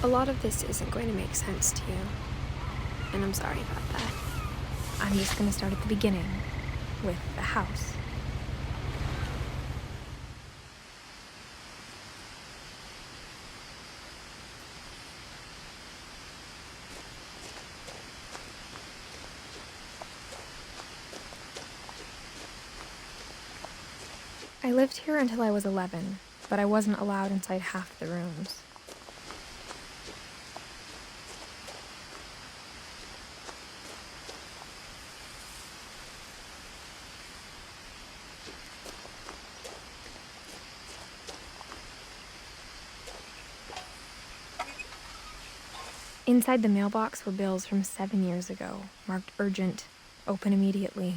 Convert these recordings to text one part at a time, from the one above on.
A lot of this isn't going to make sense to you, and I'm sorry about that. I'm just going to start at the beginning, with the house. I lived here until I was 11, but I wasn't allowed inside half the rooms. Inside the mailbox were bills from 7 years ago, marked urgent, open immediately.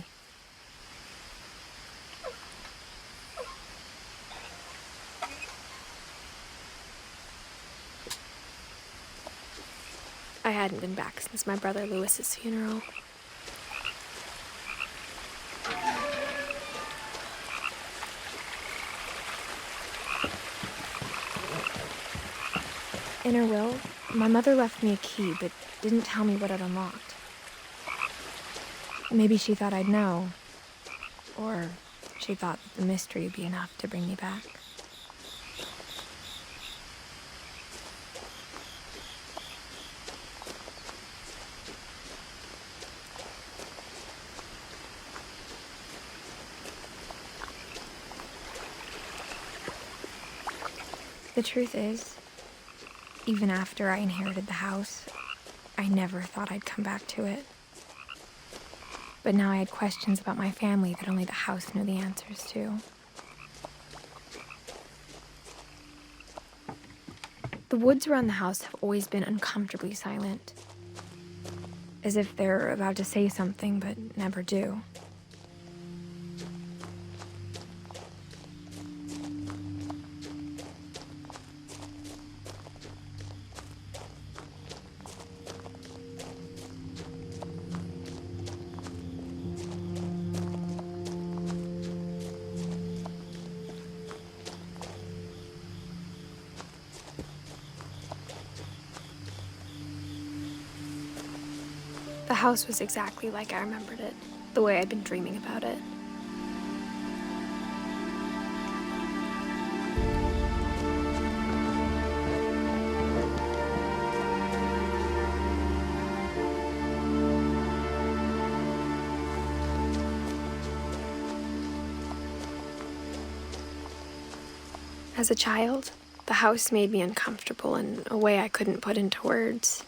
I hadn't been back since my brother Lewis's funeral. In her will, my mother left me a key, but didn't tell me what it unlocked. Maybe she thought I'd know, or she thought that the mystery would be enough to bring me back. The truth is, even after I inherited the house, I never thought I'd come back to it. But now I had questions about my family that only the house knew the answers to. The woods around the house have always been uncomfortably silent, as if they're about to say something but never do. The house was exactly like I remembered it, the way I'd been dreaming about it. As a child, the house made me uncomfortable in a way I couldn't put into words.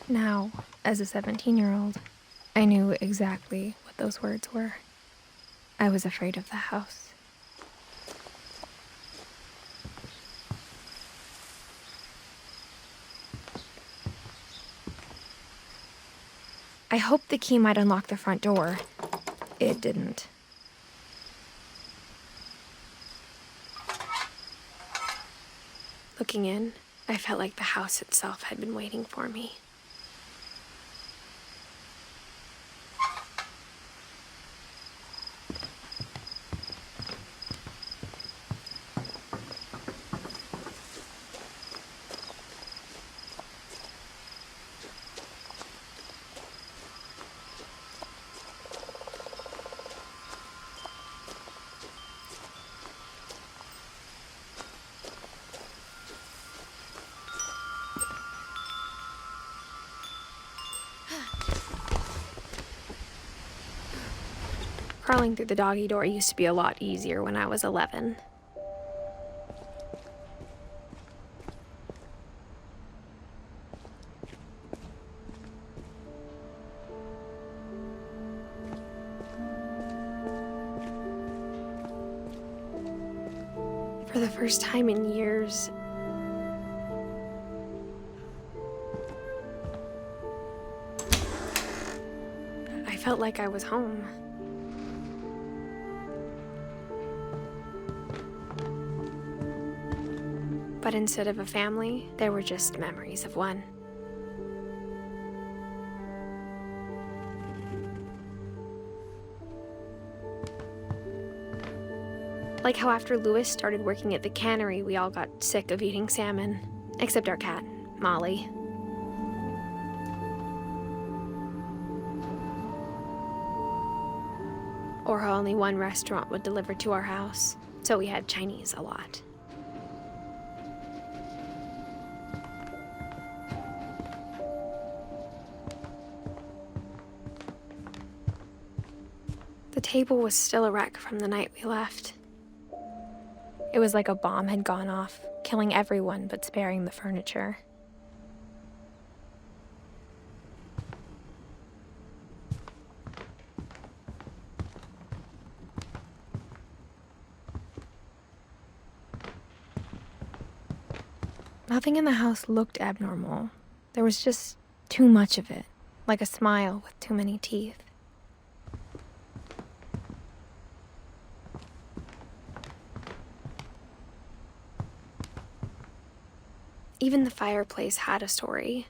Now, as a 17-year-old, I knew exactly what those words were. I was afraid of the house. I hoped the key might unlock the front door. It didn't. Looking in, I felt like the house itself had been waiting for me. Crawling through the doggy door used to be a lot easier when I was 11. For the first time in years, I felt like I was home. But instead of a family, there were just memories of one. Like how after Louis started working at the cannery, we all got sick of eating salmon. Except our cat, Molly. Or how only one restaurant would deliver to our house, so we had Chinese a lot. The table was still a wreck from the night we left. It was like a bomb had gone off, killing everyone but sparing the furniture. Nothing in the house looked abnormal. There was just too much of it, like a smile with too many teeth. Even the fireplace had a story.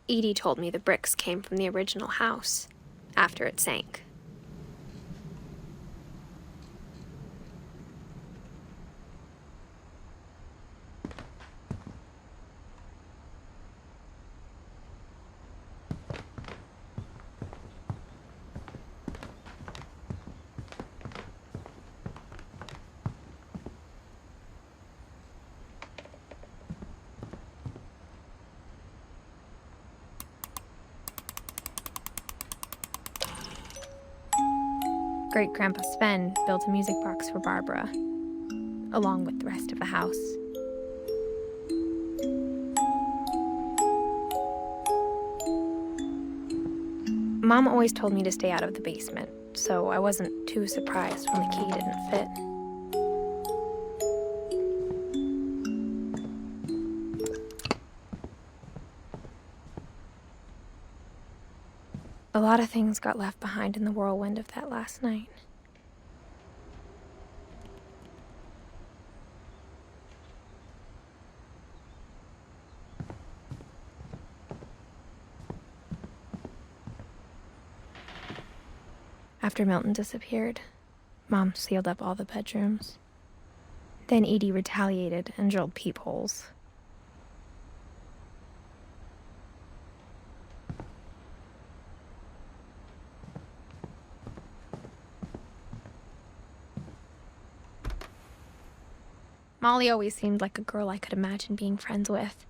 Edie told me the bricks came from the original house, after it sank. Great-Grandpa Sven built a music box for Barbara, along with the rest of the house. Mom always told me to stay out of the basement, so I wasn't too surprised when the key didn't fit. A lot of things got left behind in the whirlwind of that last night. After Milton disappeared, Mom sealed up all the bedrooms. Then Edie retaliated and drilled peepholes. Molly always seemed like a girl I could imagine being friends with,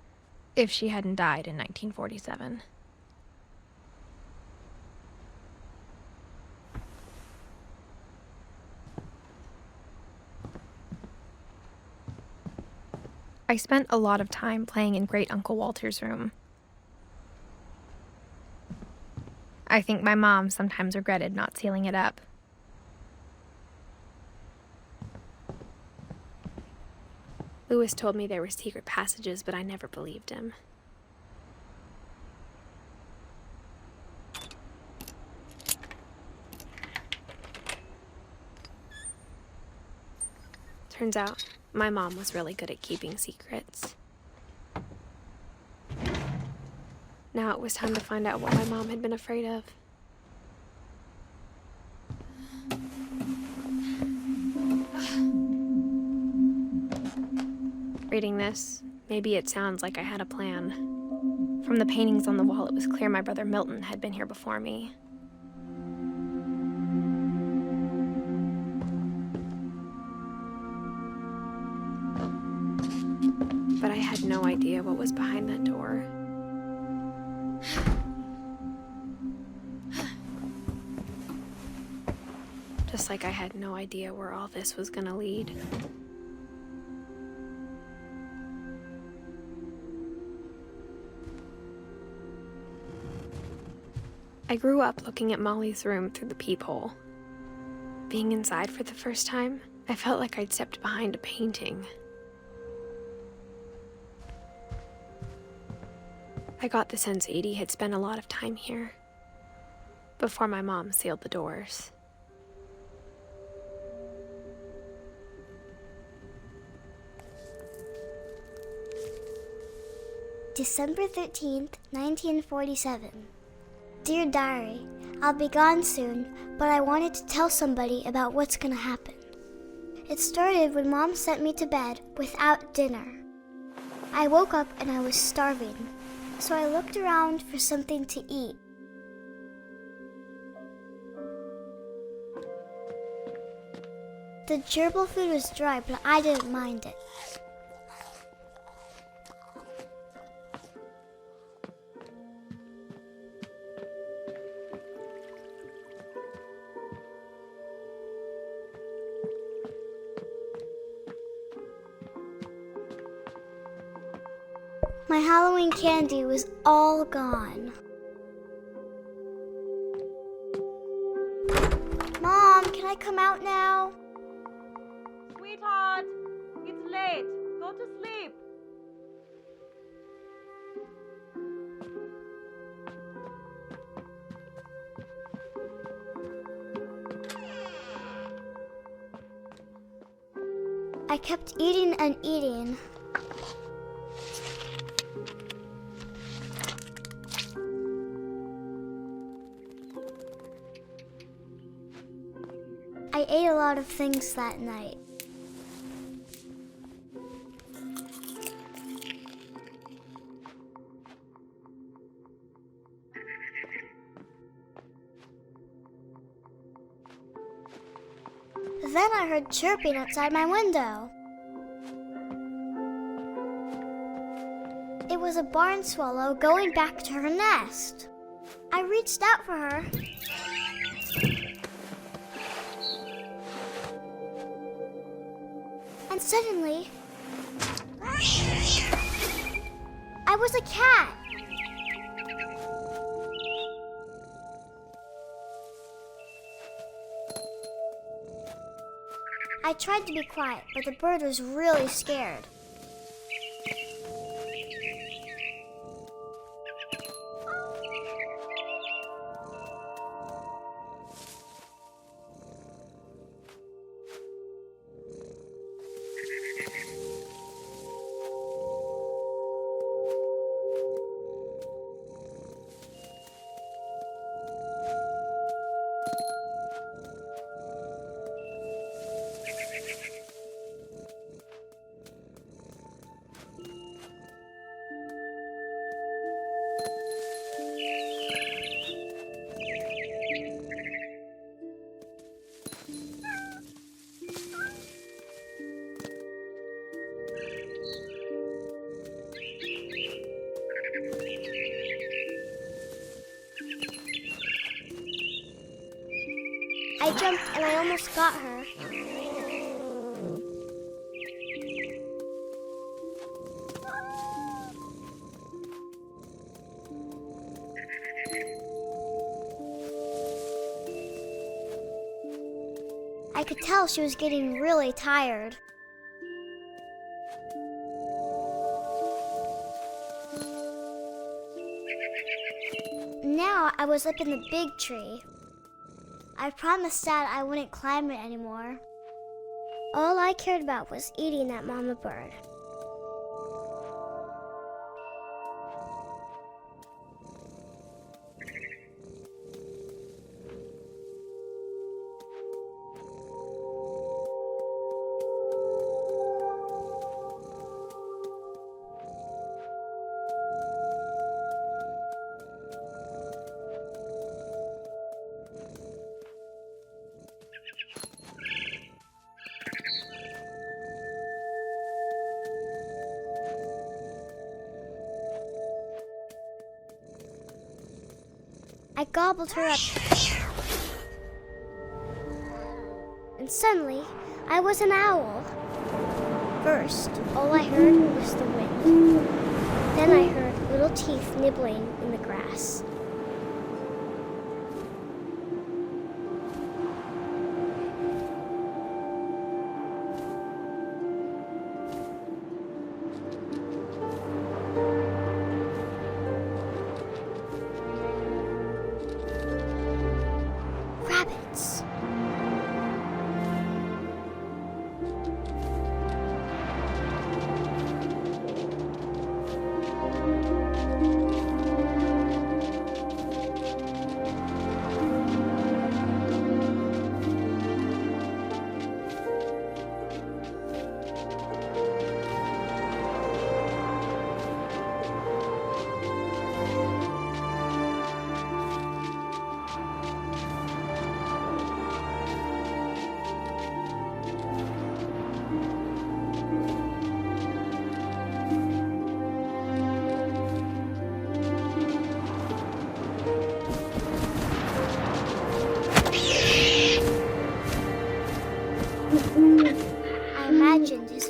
if she hadn't died in 1947. I spent a lot of time playing in Great Uncle Walter's room. I think my mom sometimes regretted not sealing it up. Louis told me there were secret passages, but I never believed him. Turns out, my mom was really good at keeping secrets. Now it was time to find out what my mom had been afraid of. Reading this, maybe it sounds like I had a plan. From the paintings on the wall, it was clear my brother Milton had been here before me. But I had no idea what was behind that door. Just like I had no idea where all this was gonna lead. I grew up looking at Molly's room through the peephole. Being inside for the first time, I felt like I'd stepped behind a painting. I got the sense Edie had spent a lot of time here, before my mom sealed the doors. December 13th, 1947. Dear Diary, I'll be gone soon, but I wanted to tell somebody about what's gonna happen. It started when Mom sent me to bed without dinner. I woke up and I was starving, so I looked around for something to eat. The gerbil food was dry, but I didn't mind it. My Halloween candy was all gone. Mom, can I come out now? Sweetheart, it's late. Go to sleep. I kept eating and eating. I ate a lot of things that night. Then I heard chirping outside my window. It was a barn swallow going back to her nest. I reached out for her. And suddenly, I was a cat. I tried to be quiet, but the bird was really scared. I jumped and I almost got her. I could tell she was getting really tired. Now I was up in the big tree. I promised Dad I wouldn't climb it anymore. All I cared about was eating that mama bird. I gobbled her up. And suddenly, I was an owl. First, all I heard was the wind. Then I heard little teeth nibbling in the grass. Rabbits.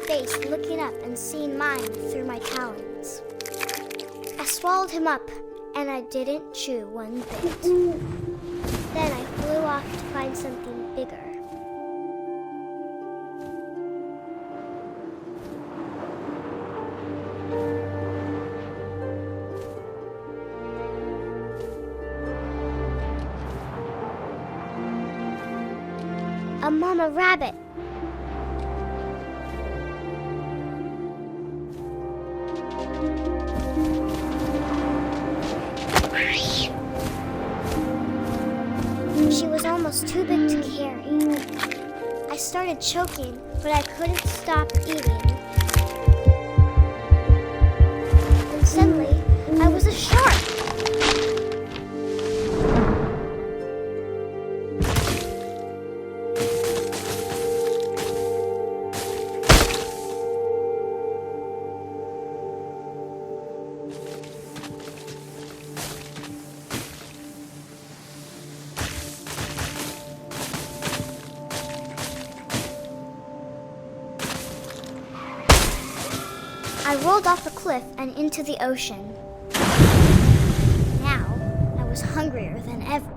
face looking up and seeing mine through my talons. I swallowed him up, and I didn't chew one bit. Then I flew off to find something bigger. A mama rabbit. She was almost too big to carry. I started choking, but I couldn't stop eating. And suddenly, I was a shark. I rolled off the cliff and into the ocean. Now, I was hungrier than ever.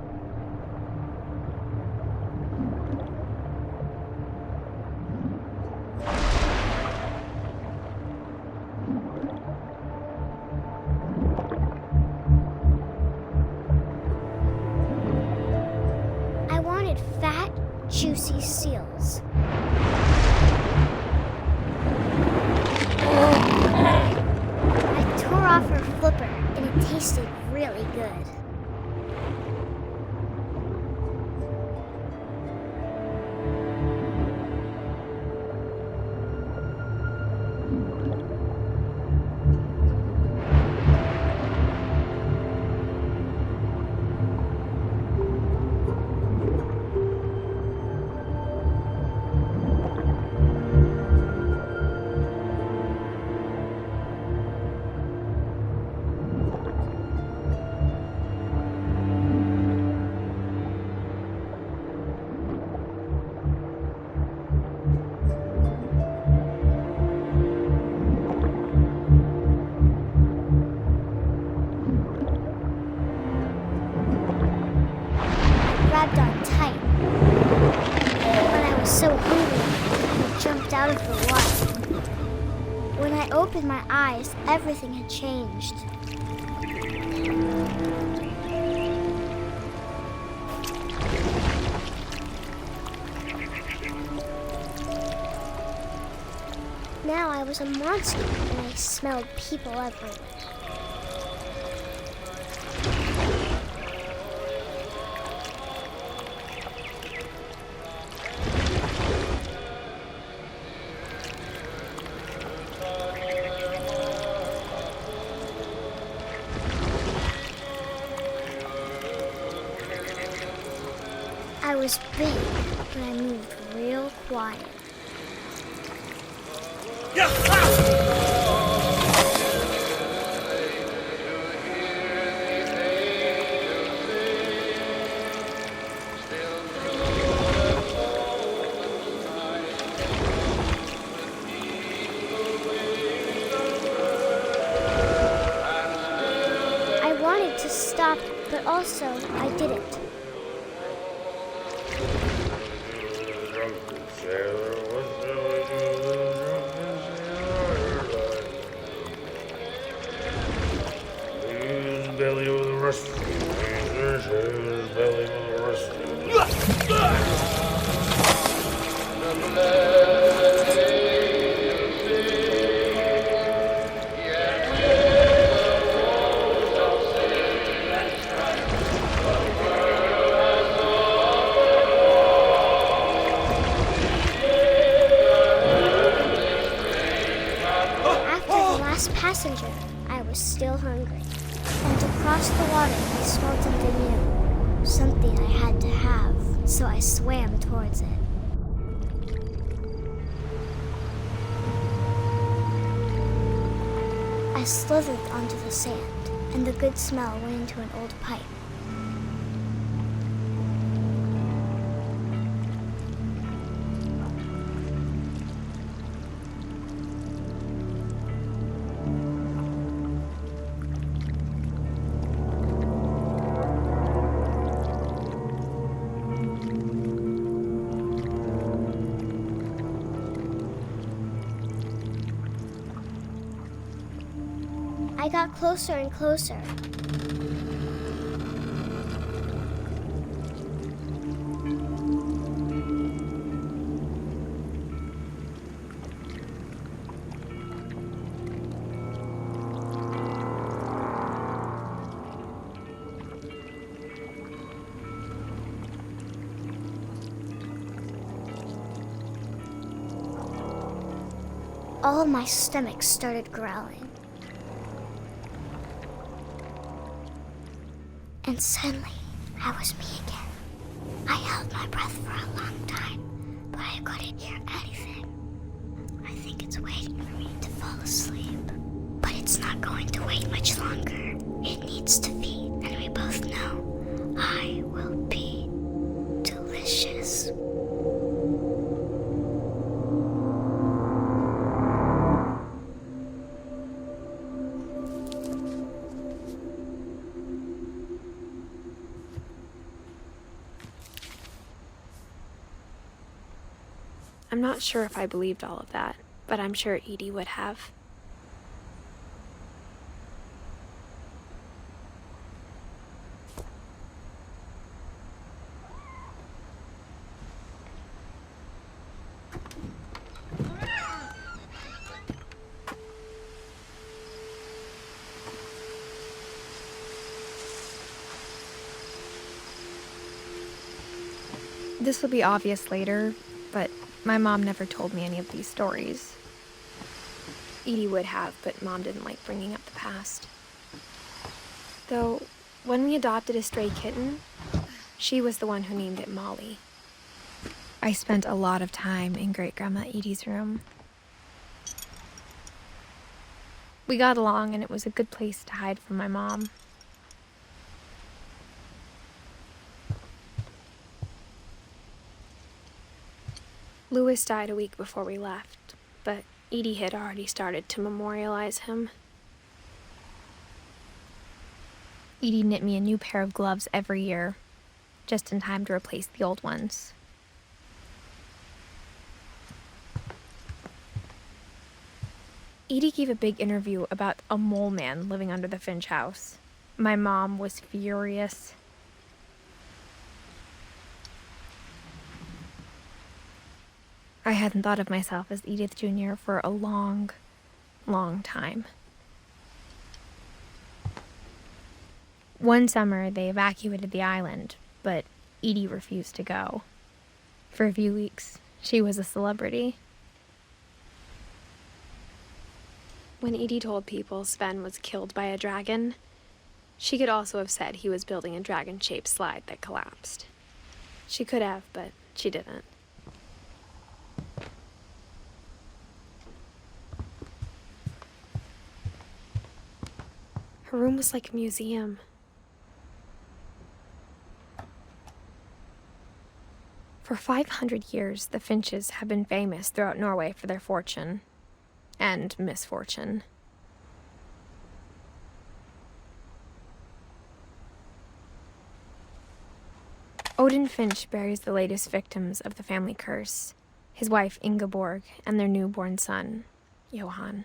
I wanted fat, juicy seals. I tore off her flipper, and it tasted really good. Grabbed on tight, but I was so hungry, I jumped out of the water. When I opened my eyes, everything had changed. Now I was a monster, and I smelled people everywhere. I was big, but I moved real quiet. I wanted to stop, but also I didn't. Belly with a rust. Belly with a rust. After the last passenger, I was still hungry. And across the water, I smelled something new. Something I had to have, so I swam towards it. I slithered onto the sand, and the good smell went into an old pipe. I got closer and closer. All of my stomach started growling. And suddenly, I was me again. I held my breath for a long time, but I couldn't hear anything. I think it's waiting for me to fall asleep. But it's not going to wait much longer. It needs to feed, and we both know I will be delicious. I'm not sure if I believed all of that, but I'm sure Edie would have. This will be obvious later, but my mom never told me any of these stories. Edie would have, but Mom didn't like bringing up the past. Though, when we adopted a stray kitten, she was the one who named it Molly. I spent a lot of time in Great-Grandma Edie's room. We got along, and it was a good place to hide from my mom. Louis died a week before we left, but Edie had already started to memorialize him. Edie knit me a new pair of gloves every year, just in time to replace the old ones. Edie gave a big interview about a mole man living under the Finch house. My mom was furious. I hadn't thought of myself as Edith Jr. for a long, long time. One summer, they evacuated the island, but Edie refused to go. For a few weeks, she was a celebrity. When Edie told people Sven was killed by a dragon, she could also have said he was building a dragon-shaped slide that collapsed. She could have, but she didn't. Her room was like a museum. For 500 years, the Finches have been famous throughout Norway for their fortune and misfortune. Odin Finch buries the latest victims of the family curse, his wife Ingeborg and their newborn son, Johan.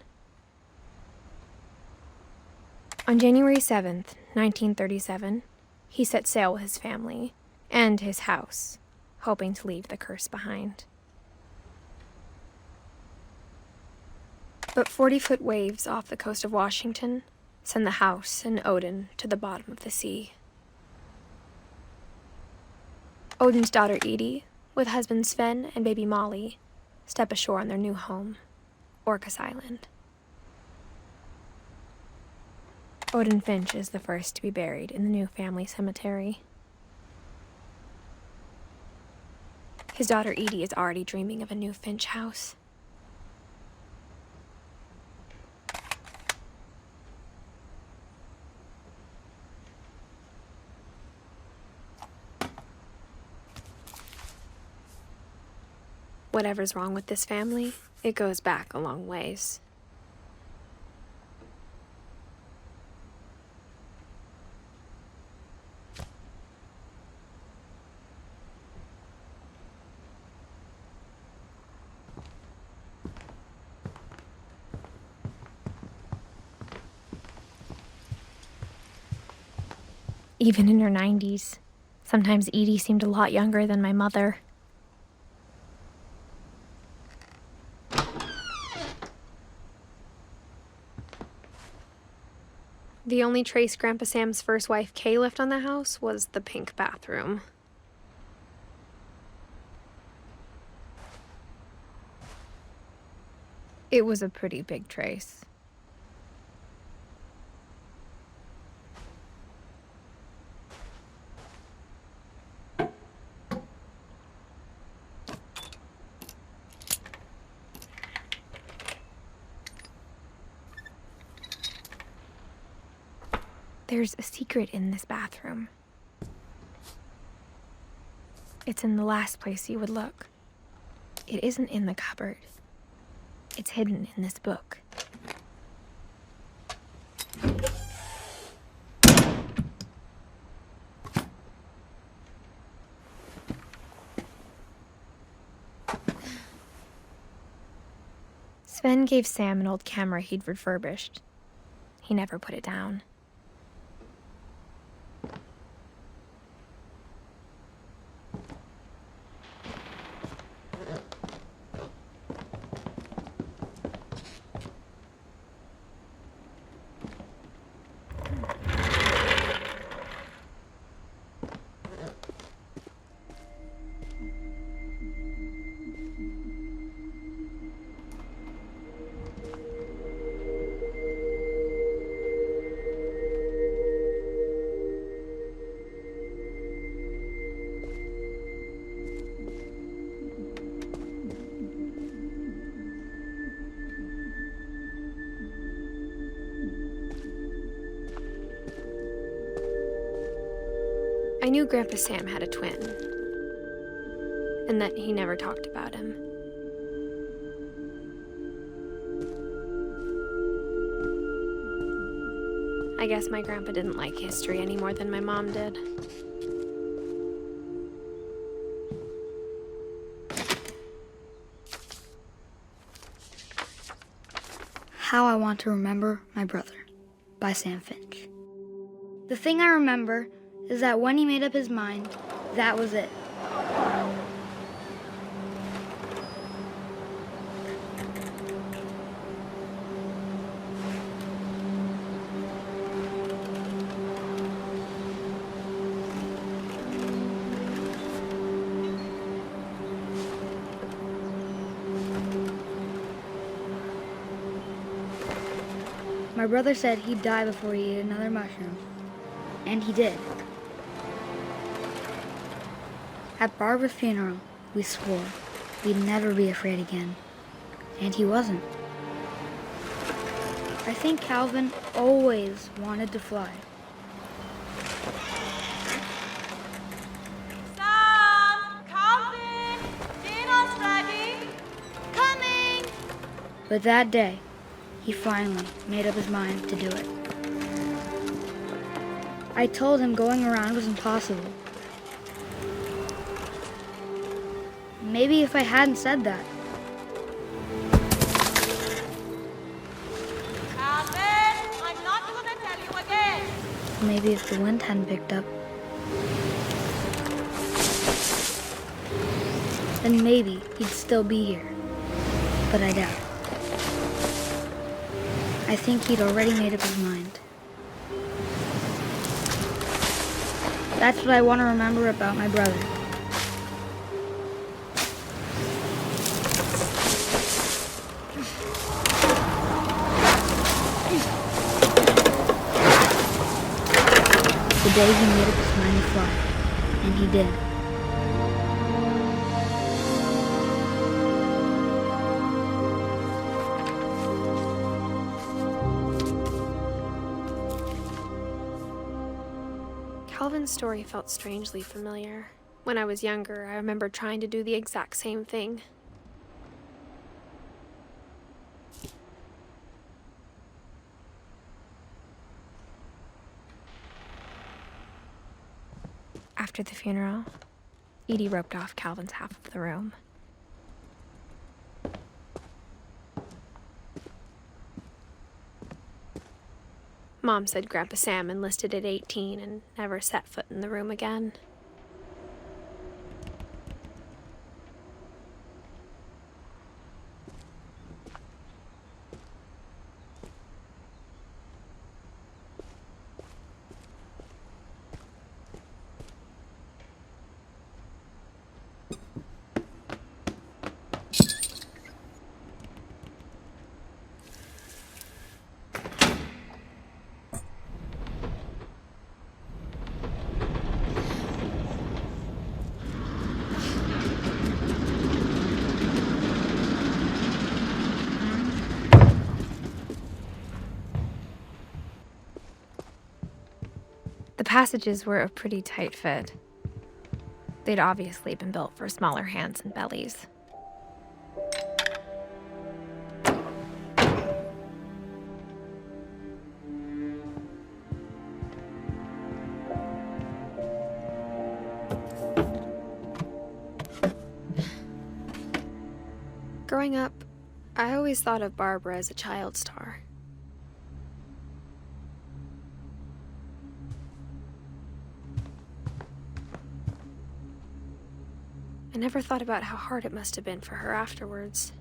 On January 7th, 1937, he set sail with his family and his house, hoping to leave the curse behind. But 40-foot waves off the coast of Washington send the house and Odin to the bottom of the sea. Odin's daughter Edie, with husband Sven and baby Molly, step ashore on their new home, Orcas Island. Odin Finch is the first to be buried in the new family cemetery. His daughter Edie is already dreaming of a new Finch house. Whatever's wrong with this family, it goes back a long ways. even in her 90s. Sometimes Edie seemed a lot younger than my mother. The only trace Grandpa Sam's first wife, Kay, left on the house was the pink bathroom. It was a pretty big trace. There's a secret in this bathroom. It's in the last place you would look. It isn't in the cupboard. It's hidden in this book. Sven gave Sam an old camera he'd refurbished. He never put it down. I knew Grandpa Sam had a twin, and that he never talked about him. I guess my grandpa didn't like history any more than my mom did. How I Want to Remember My Brother by Sam Finch. The thing I remember is that when he made up his mind, that was it. My brother said he'd die before he ate another mushroom, and he did. At Barbara's funeral, we swore we'd never be afraid again, and he wasn't. I think Calvin always wanted to fly. Sam! Calvin! Dinner's ready! Coming! But that day, he finally made up his mind to do it. I told him going around was impossible. Maybe if I hadn't said that. Calvin! I'm not gonna tell you again! Maybe if the wind hadn't picked up. Then maybe he'd still be here. But I doubt it. I think he'd already made up his mind. That's what I want to remember about my brother. The day he made up his mind to fly, and he did. Calvin's story felt strangely familiar. When I was younger, I remember trying to do the exact same thing. After the funeral, Edie roped off Calvin's half of the room. Mom said Grandpa Sam enlisted at 18 and never set foot in the room again. The passages were a pretty tight fit. They'd obviously been built for smaller hands and bellies. Growing up, I always thought of Barbara as a child star. I never thought about how hard it must have been for her afterwards.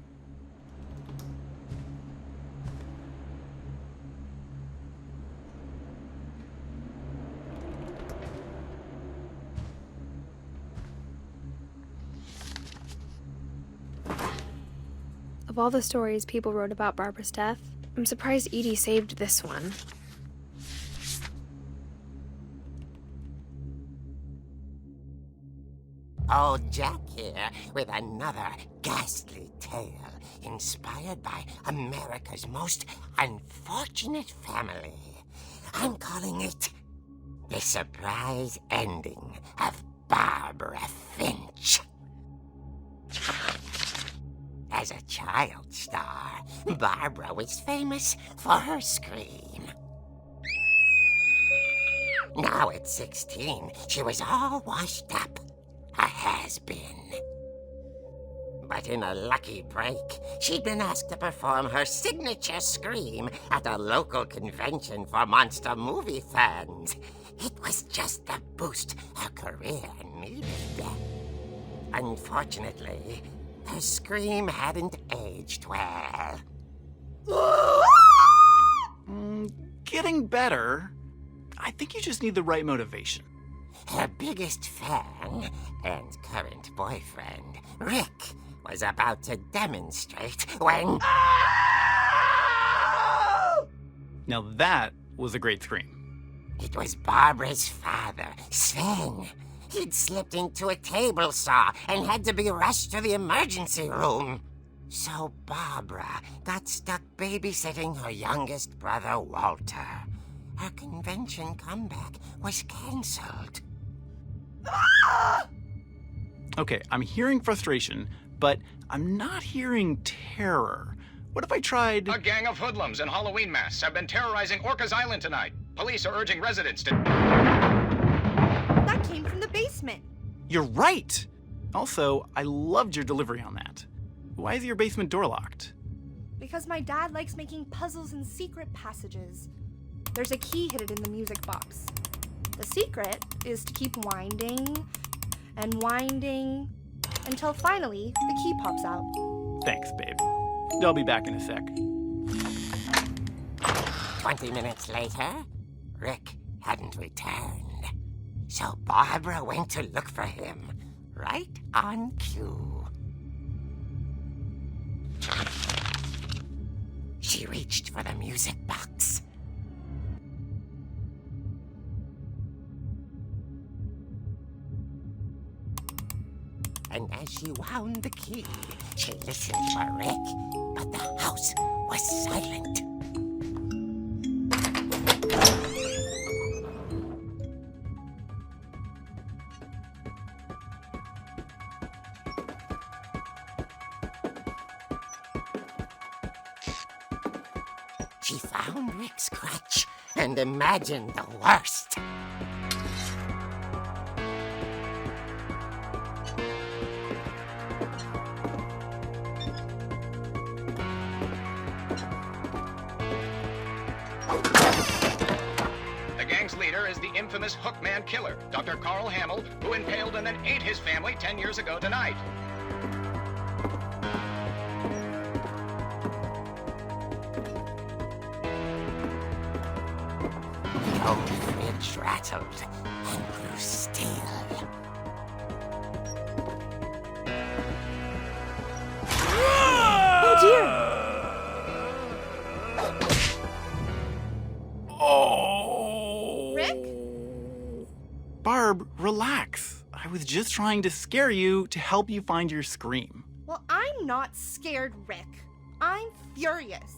Of all the stories people wrote about Barbara's death, I'm surprised Edie saved this one. Old Jack here with another ghastly tale inspired by America's most unfortunate family. I'm calling it The Surprise Ending of Barbara Finch. As a child star, Barbara was famous for her scream. Now at 16, she was all washed up. A has-been. But in a lucky break, she'd been asked to perform her signature scream at a local convention for monster movie fans. It was just the boost her career needed. Unfortunately, her scream hadn't aged well. Getting better. I think you just need the right motivation. Her biggest fan and current boyfriend, Rick, was about to demonstrate when... Now that was a great scream. It was Barbara's father, Sven. He'd slipped into a table saw and had to be rushed to the emergency room. So Barbara got stuck babysitting her youngest brother, Walter. Her convention comeback was canceled. Okay, I'm hearing frustration, but I'm not hearing terror. What if I tried... A gang of hoodlums in Halloween masks have been terrorizing Orcas Island tonight. Police are urging residents to... That came from the basement. You're right! Also, I loved your delivery on that. Why is your basement door locked? Because my dad likes making puzzles and secret passages. There's a key hidden in the music box. The secret is to keep winding and winding until finally the key pops out. Thanks, babe. I'll be back in a sec. 20 minutes later, Rick hadn't returned. So Barbara went to look for him, right on cue. She reached for the music box. And as she wound the key, she listened for Rick, but the house was silent. She found Rick's crutch and imagined the worst. here is the infamous Hookman killer, Dr. Carl Hamill, who impaled and then ate his family 10 years ago tonight. The old fridge rattled and grew still. Oh dear! Oh! Rick? Barb, relax. I was just trying to scare you to help you find your scream. Well, I'm not scared, Rick. I'm furious.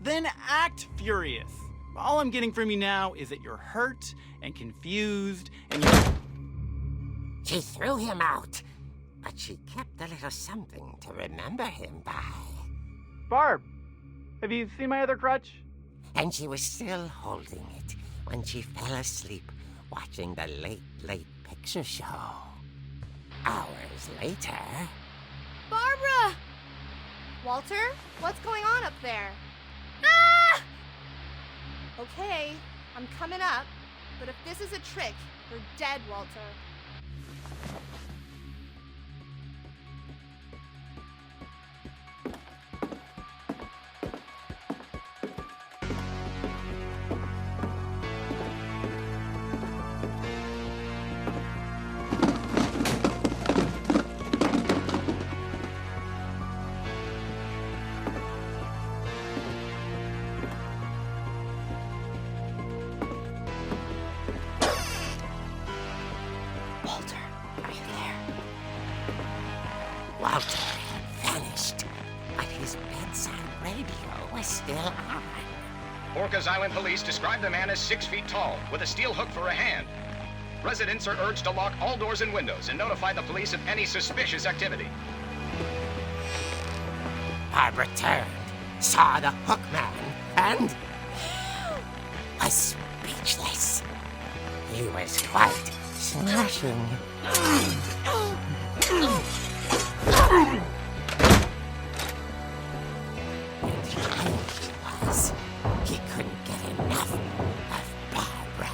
Then act furious. All I'm getting from you now is that you're hurt and confused and you're... She threw him out, but she kept a little something to remember him by. Barb, have you seen my other crutch? And she was still holding it when she fell asleep watching the late picture show. Hours later... Barbara! Walter, what's going on up there? Ah! Okay, I'm coming up, but if this is a trick, you're dead, Walter. Walter had vanished, but his bedside radio was still on. Orcas Island police describe the man as 6 feet tall, with a steel hook for a hand. Residents are urged to lock all doors and windows and notify the police of any suspicious activity. Barbara turned, saw the hook man, and was speechless. He was quite smashing. And he was. He couldn't get enough of Barbara.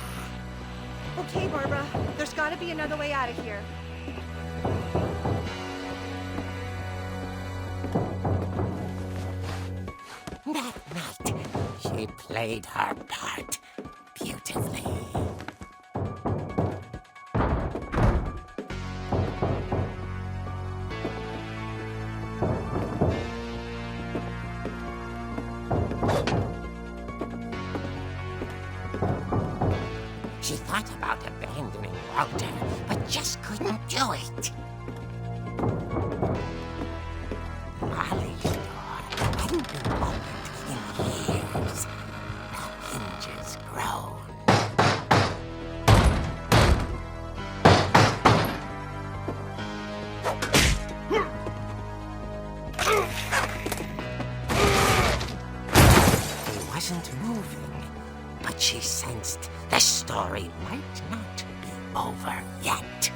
Okay, Barbara, there's gotta be another way out of here. That night, she played her part beautifully. She thought about abandoning Walter, but just couldn't do it. Molly's door hadn't been opened in years. The hinges groaned. He wasn't moving, but she sensed the story might not be over yet.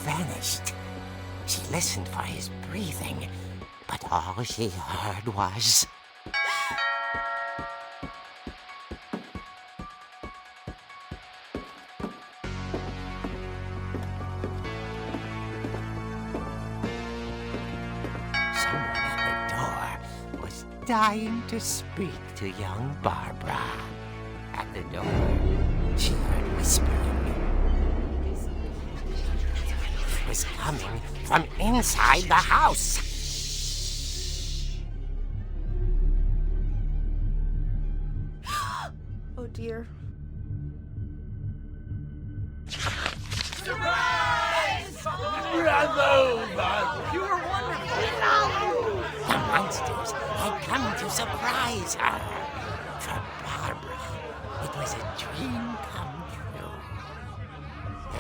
Vanished. She listened for his breathing, but all she heard was... someone at the door was dying to speak to young Barbara. At the door, she heard whispering. Was coming from inside the house. Oh dear. Bravo, Barbara! You were wonderful! The monsters had come to surprise her. For Barbara, it was a dream come true.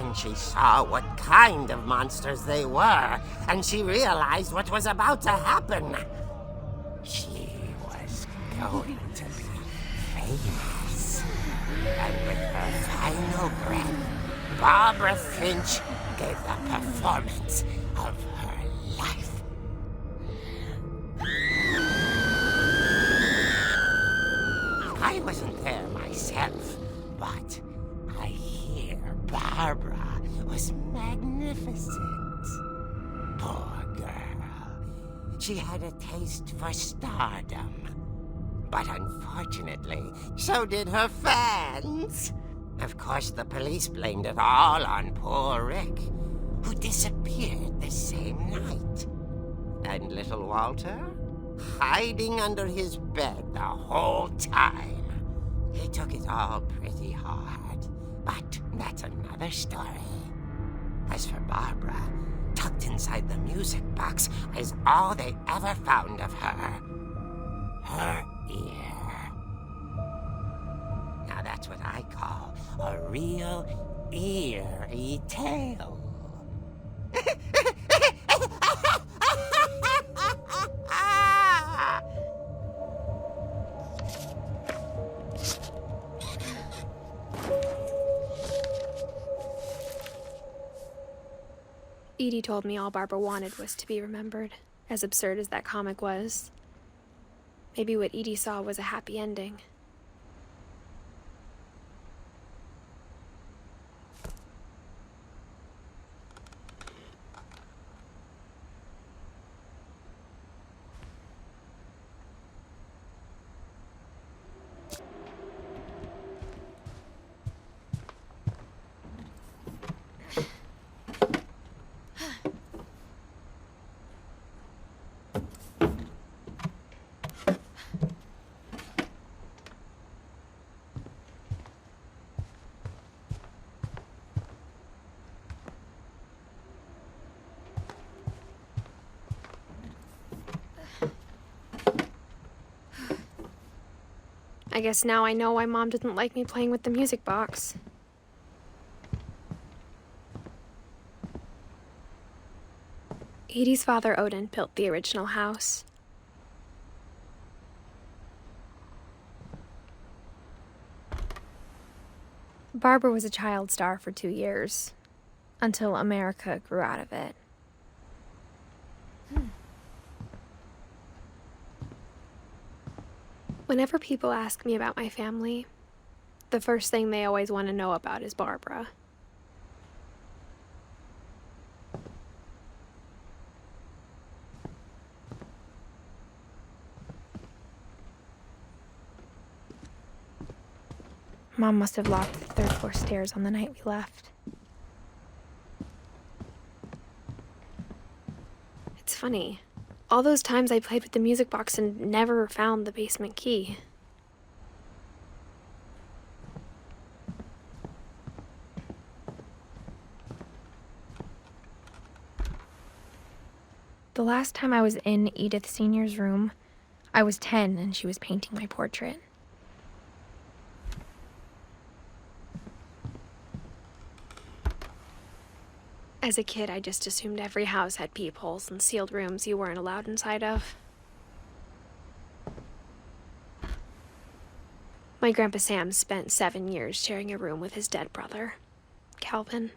Then she saw what kind of monsters they were, and she realized what was about to happen. She was going to be famous. And with her final breath, Barbara Finch gave the performance of her life. I wasn't there myself, but I hear Barbara was magnificent. Poor girl. She had a taste for stardom. But unfortunately, so did her fans. Of course, the police blamed it all on poor Rick, who disappeared the same night. And little Walter? Hiding under his bed the whole time. He took it all pretty hard, but that's another story. As for Barbara, tucked inside the music box is all they ever found of her. Her ear. Now that's what I call a real eerie tale. Edie told me all Barbara wanted was to be remembered, as absurd as that comic was. Maybe what Edie saw was a happy ending. I guess now I know why Mom didn't like me playing with the music box. Edie's father, Odin, built the original house. Barbara was a child star for 2 years, until America grew out of it. Whenever people ask me about my family, the first thing they always want to know about is Barbara. Mom must have locked the third floor stairs on the night we left. It's funny. All those times I played with the music box and never found the basement key. The last time I was in Edith Sr.'s room, I was 10 and she was painting my portrait. As a kid, I just assumed every house had peepholes and sealed rooms you weren't allowed inside of. My Grandpa Sam spent 7 years sharing a room with his dead brother, Calvin.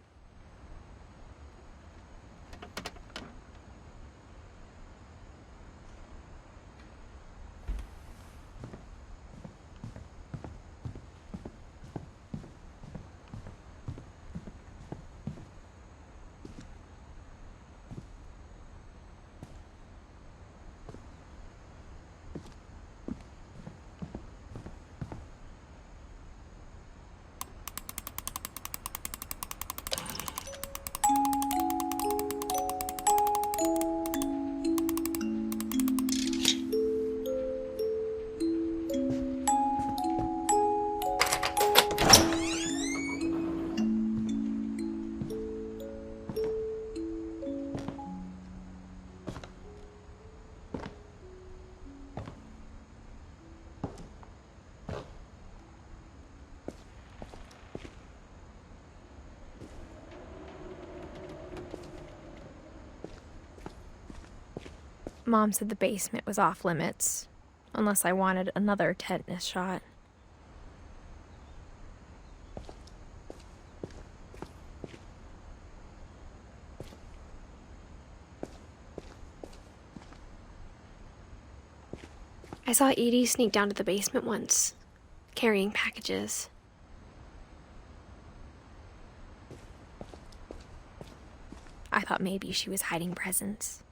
Mom said the basement was off limits, unless I wanted another tetanus shot. I saw Edie sneak down to the basement once, carrying packages. I thought maybe she was hiding presents.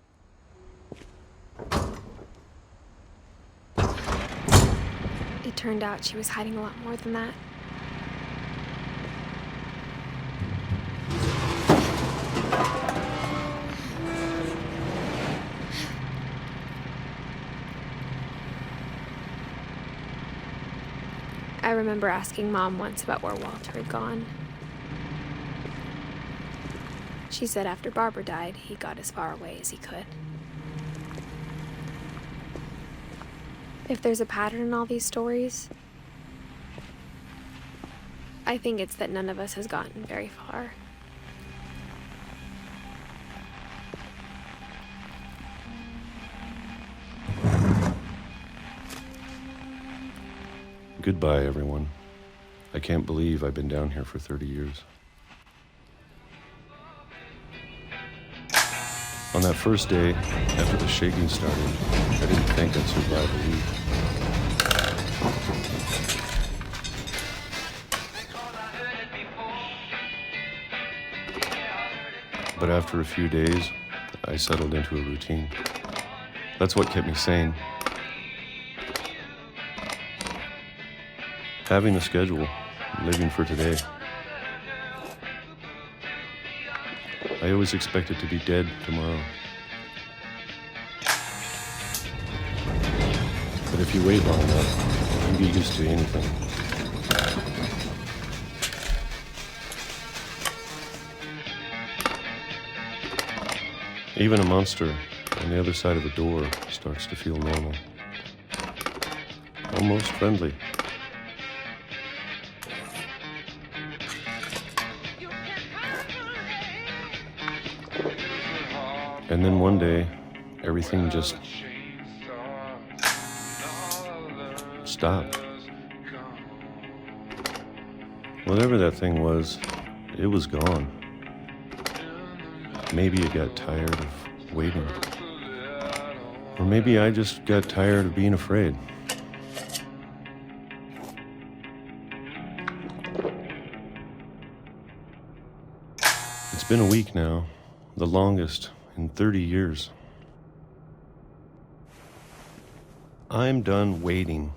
It turned out she was hiding a lot more than that. I remember asking Mom once about where Walter had gone. She said after Barbara died, he got as far away as he could. If there's a pattern in all these stories, I think it's that none of us has gotten very far. Goodbye, everyone. I can't believe I've been down here for 30 years. On that first day, after the shaking started, I didn't think I'd survive a week. But after a few days, I settled into a routine. That's what kept me sane. Having a schedule, living for today. I always expected to be dead tomorrow. But if you wait long enough, you get used to anything. Even a monster on the other side of the door starts to feel normal. Almost friendly. And then one day, everything just stopped. Whatever that thing was, it was gone. Maybe it got tired of waiting. Or maybe I just got tired of being afraid. It's been a week now, the longest in 30 years. I'm done waiting.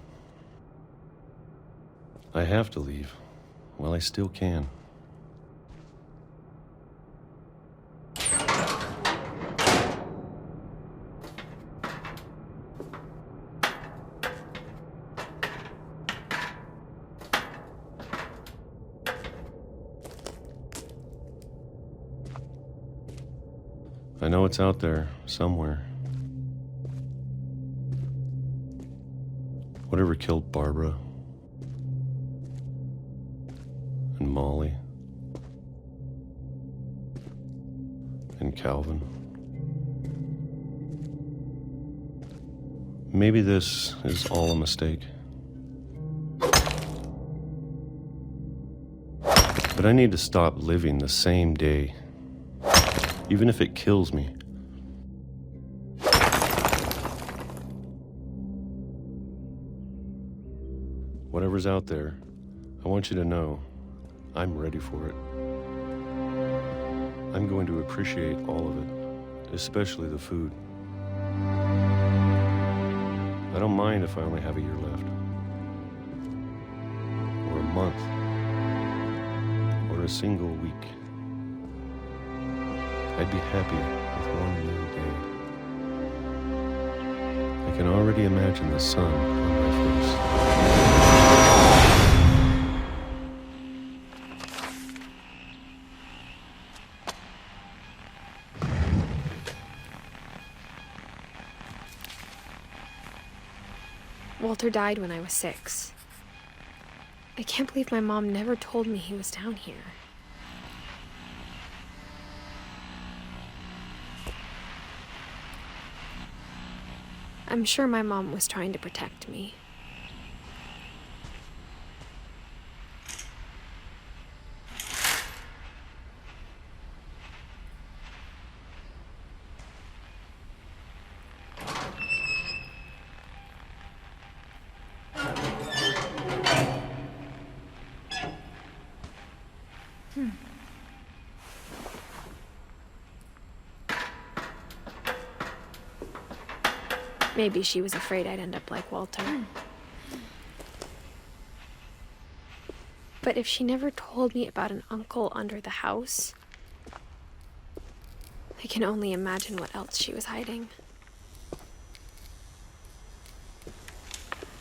I have to leave while I still can. I know it's out there, somewhere. Whatever killed Barbara and Molly and Calvin. Maybe this is all a mistake. But I need to stop living the same day. Even if it kills me. Whatever's out there, I want you to know I'm ready for it. I'm going to appreciate all of it, especially the food. I don't mind if I only have a year left, or a month, or a single week. I'd be happy with one new day. I can already imagine the sun on my face. Walter died when I was 6. I can't believe my mom never told me he was down here. I'm sure my mom was trying to protect me. Maybe she was afraid I'd end up like Walter. But if she never told me about an uncle under the house, I can only imagine what else she was hiding.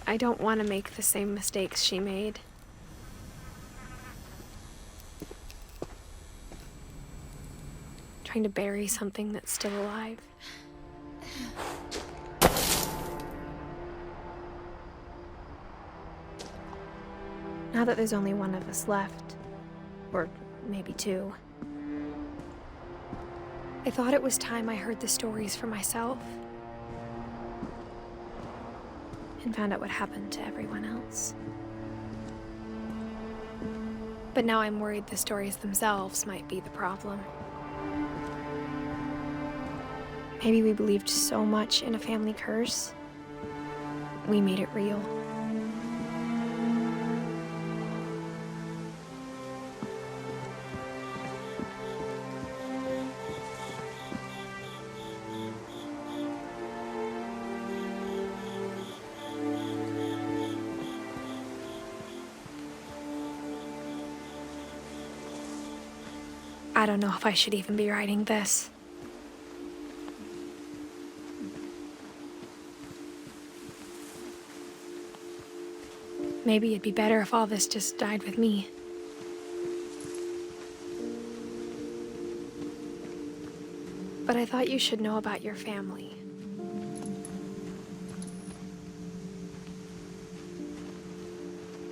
I don't want to make the same mistakes she made. Trying to bury something that's still alive. Now that there's only one of us left, or maybe two, I thought it was time I heard the stories for myself and found out what happened to everyone else. But now I'm worried the stories themselves might be the problem. Maybe we believed so much in a family curse, we made it real. I don't know if I should even be writing this. Maybe it'd be better if all this just died with me. But I thought you should know about your family.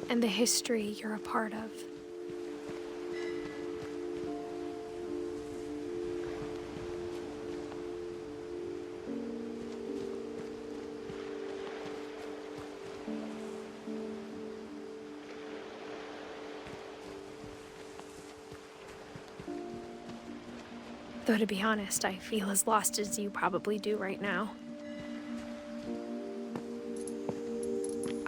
And the history you're a part of. Though to be honest, I feel as lost as you probably do right now.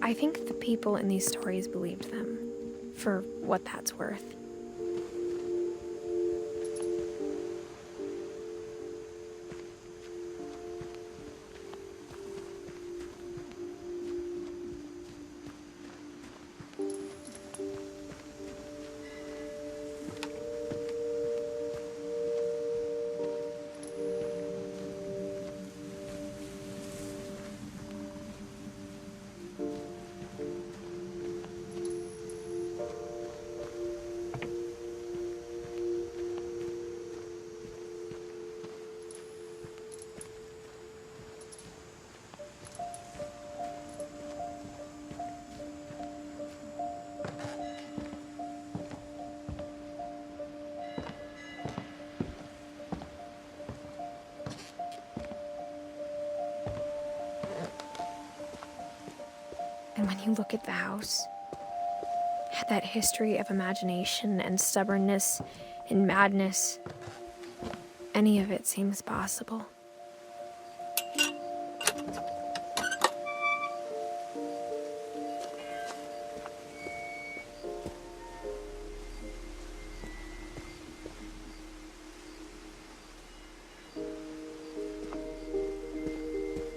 I think the people in these stories believed them, for what that's worth. And when you look at the house, that history of imagination and stubbornness and madness, any of it seems possible.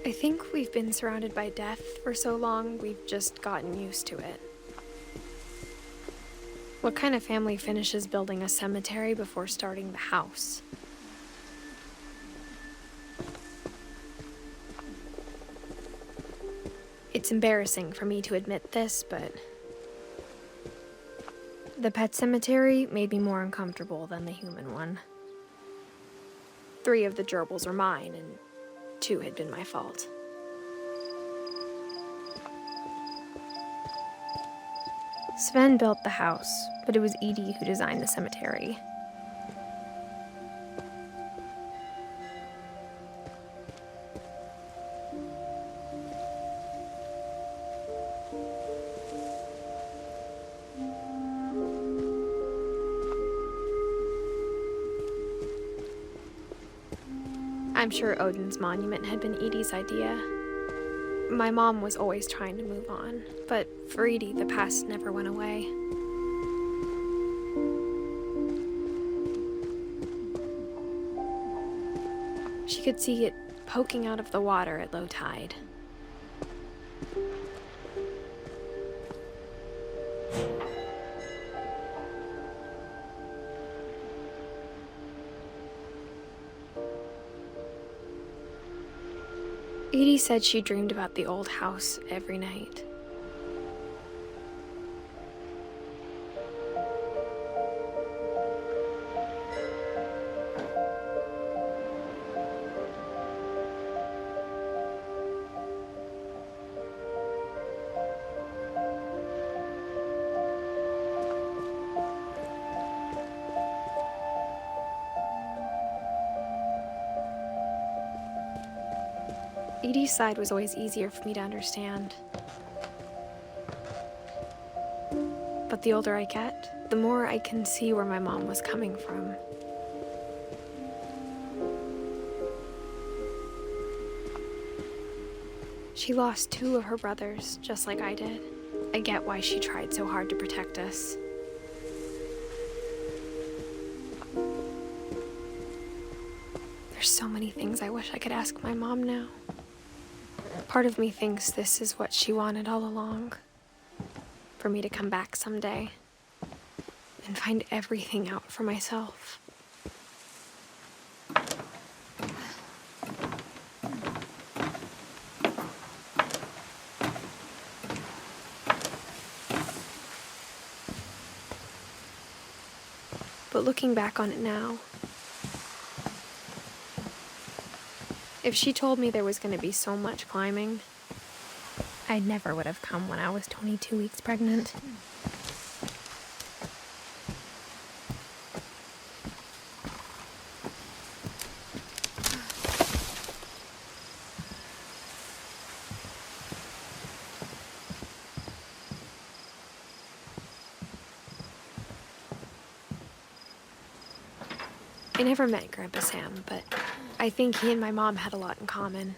I think we've been surrounded by death for so long, we've just gotten used to it. What kind of family finishes building a cemetery before starting the house? It's embarrassing for me to admit this, but the pet cemetery made me more uncomfortable than the human one. 3 of the gerbils are mine, and 2 had been my fault. Sven built the house, but it was Edie who designed the cemetery. I'm sure Odin's monument had been Edie's idea. My mom was always trying to move on, but for Edie, the past never went away. She could see it poking out of the water at low tide. Edie said she dreamed about the old house every night. Edie's side was always easier for me to understand. But the older I get, the more I can see where my mom was coming from. She lost 2 of her brothers, just like I did. I get why she tried so hard to protect us. There's so many things I wish I could ask my mom now. Part of me thinks this is what she wanted all along. For me to come back someday and find everything out for myself. But looking back on it now, if she told me there was going to be so much climbing, I never would have come when I was 22 weeks pregnant. I never met Grandpa Sam, but I think he and my mom had a lot in common.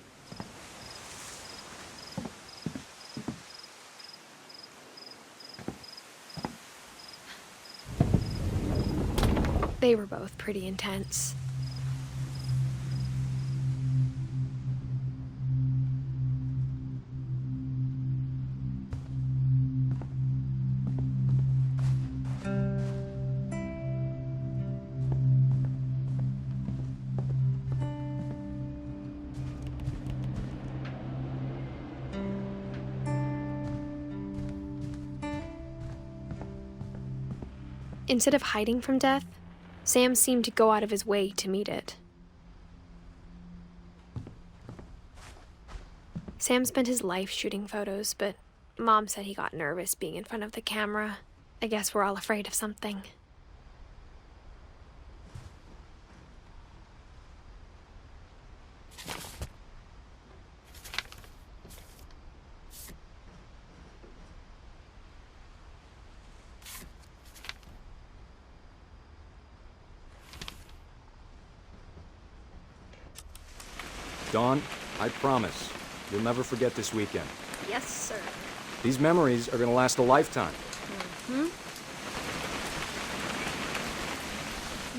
They were both pretty intense. Instead of hiding from death, Sam seemed to go out of his way to meet it. Sam spent his life shooting photos, but Mom said he got nervous being in front of the camera. I guess we're all afraid of something. Dawn, I promise, you'll never forget this weekend. Yes, sir. These memories are gonna last a lifetime. Am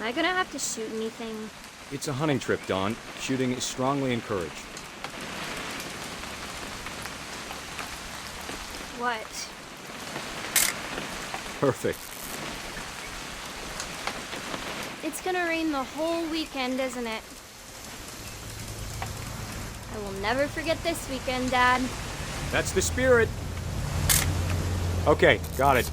I gonna have to shoot anything? It's a hunting trip, Dawn. Shooting is strongly encouraged. What? Perfect. It's gonna rain the whole weekend, isn't it? I will never forget this weekend, Dad. That's the spirit. Okay, got it.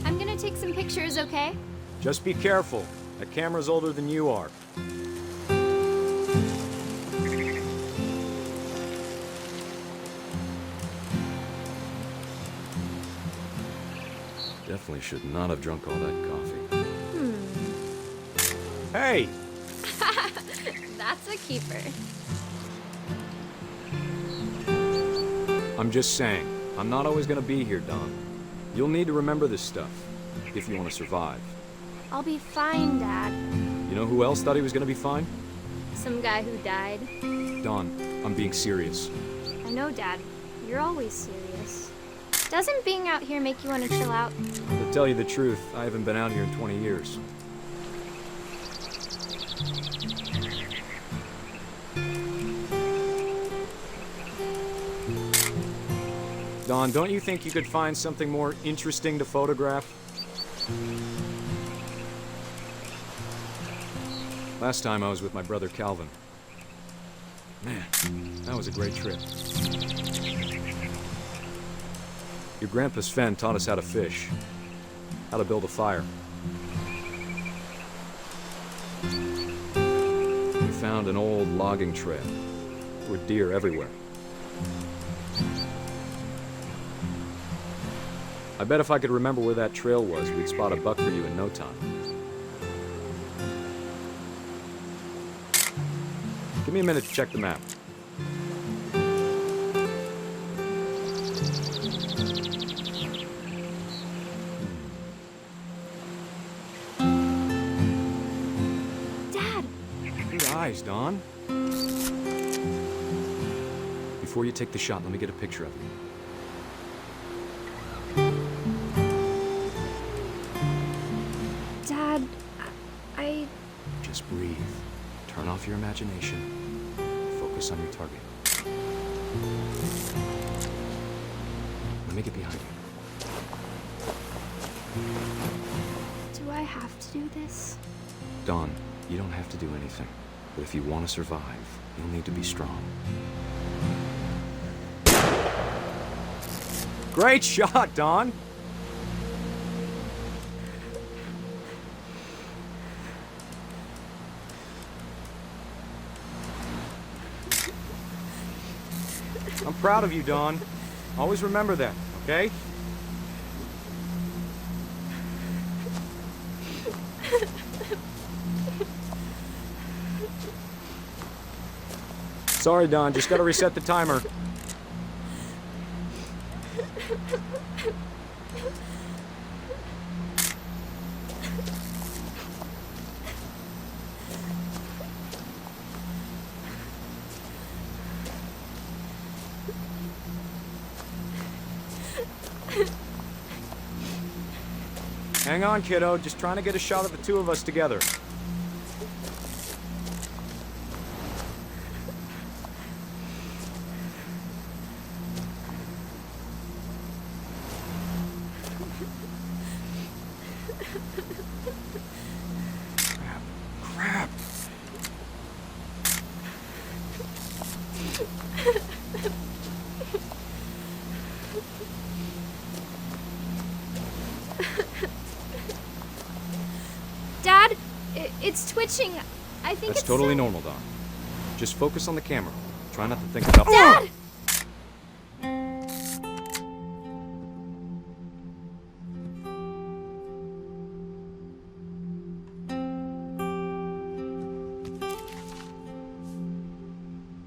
I'm gonna take some pictures, okay? Just be careful. That camera's older than you are. Definitely should not have drunk all that coffee. Hey! That's a keeper. I'm just saying, I'm not always gonna be here, Don. You'll need to remember this stuff, if you want to survive. I'll be fine, Dad. You know who else thought he was gonna be fine? Some guy who died. Dawn, I'm being serious. I know, Dad. You're always serious. Doesn't being out here make you want to chill out? To tell you the truth, I haven't been out here in 20 years. Dawn, don't you think you could find something more interesting to photograph? Last time I was with my brother Calvin. Man, that was a great trip. Your grandpa Sven taught us how to fish, how to build a fire. We found an old logging trail. There were deer everywhere. I bet if I could remember where that trail was, we'd spot a buck for you in no time. Give me a minute to check the map. Dad! Good eyes, Dawn. Before you take the shot, let me get a picture of you. Dad, I... Just breathe. Turn off your imagination. Focus on your target. Let me get behind you. Do I have to do this? Dawn, you don't have to do anything. But if you want to survive, you'll need to be strong. Great shot, Dawn! I'm proud of you, Dawn. Always remember that, okay? Sorry, Dawn. Just gotta reset the timer. Hang on, kiddo. Just trying to get a shot of the two of us together. Crap. Dad, it's twitching. I think That's it's totally normal, Dawn. Just focus on the camera. Try not to think about... Dad!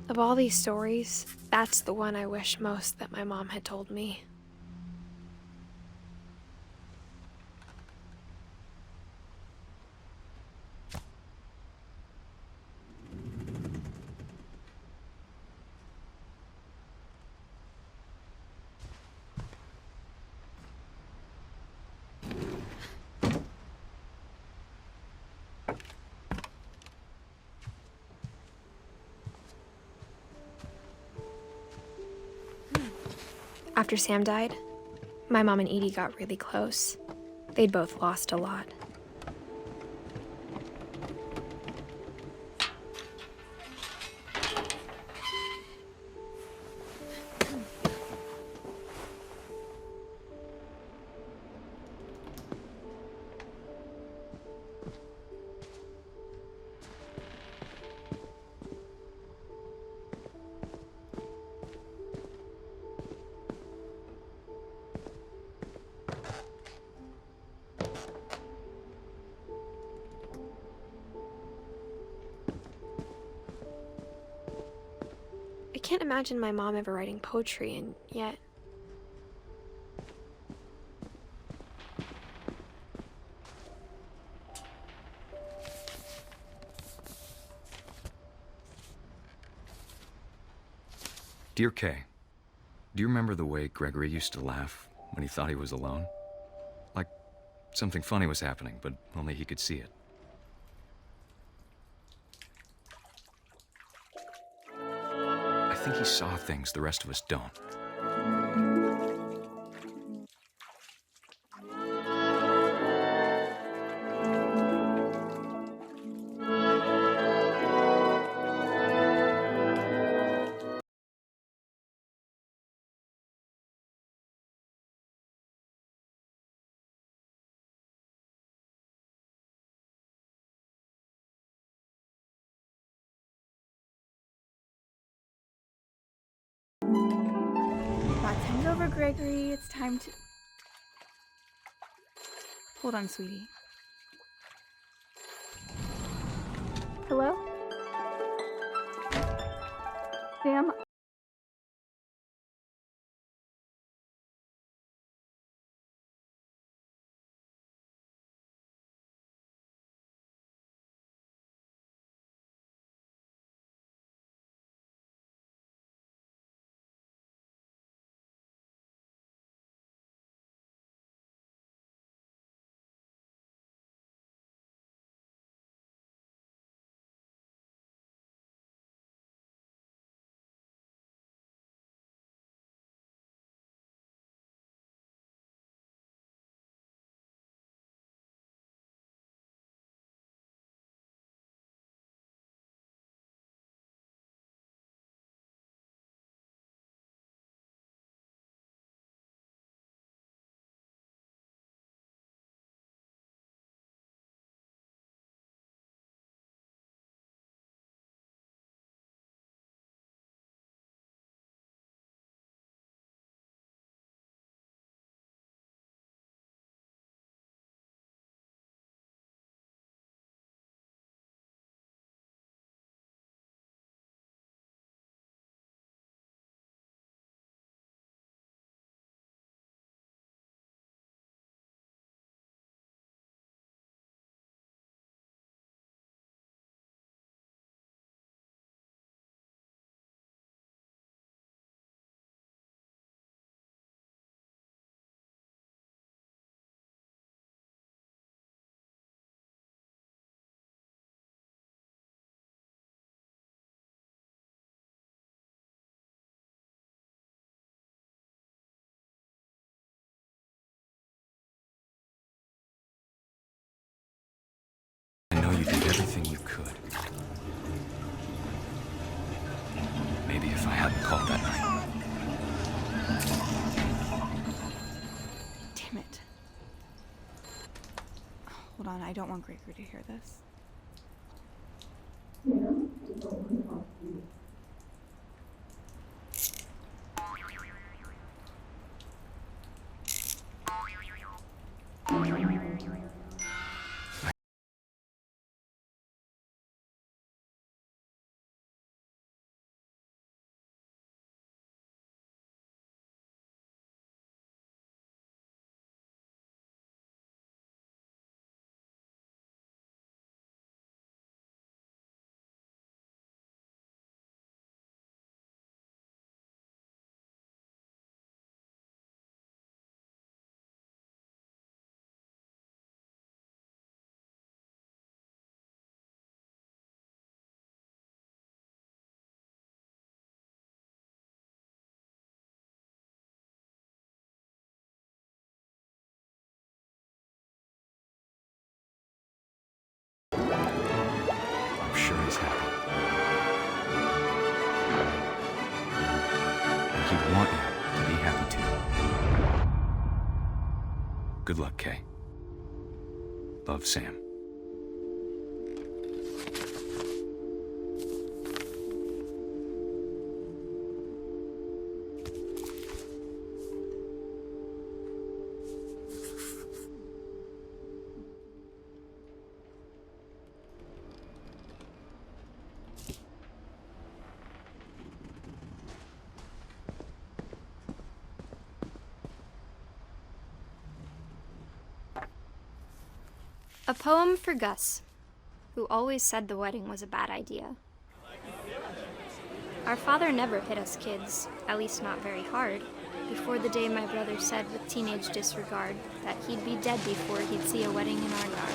Of all these stories, that's the one I wish most that my mom had told me. After Sam died, my mom and Edie got really close. They'd both lost a lot. I can't imagine my mom ever writing poetry, and yet... Dear Kay, do you remember the way Gregory used to laugh when he thought he was alone? Like something funny was happening, but only he could see it. I think he saw things the rest of us don't. Bath time's over, Gregory. It's time to... Hold on, sweetie. Hello? Sam? I know you did everything you could. Maybe if I hadn't called that night. Damn it. Hold on, I don't want Gregory to hear this. I'm sure he's happy. And he'd want you to be happy too. Good luck, Kay. Love, Sam. A poem for Gus, who always said the wedding was a bad idea. Our father never hit us kids, at least not very hard, before the day my brother said with teenage disregard that he'd be dead before he'd see a wedding in our yard.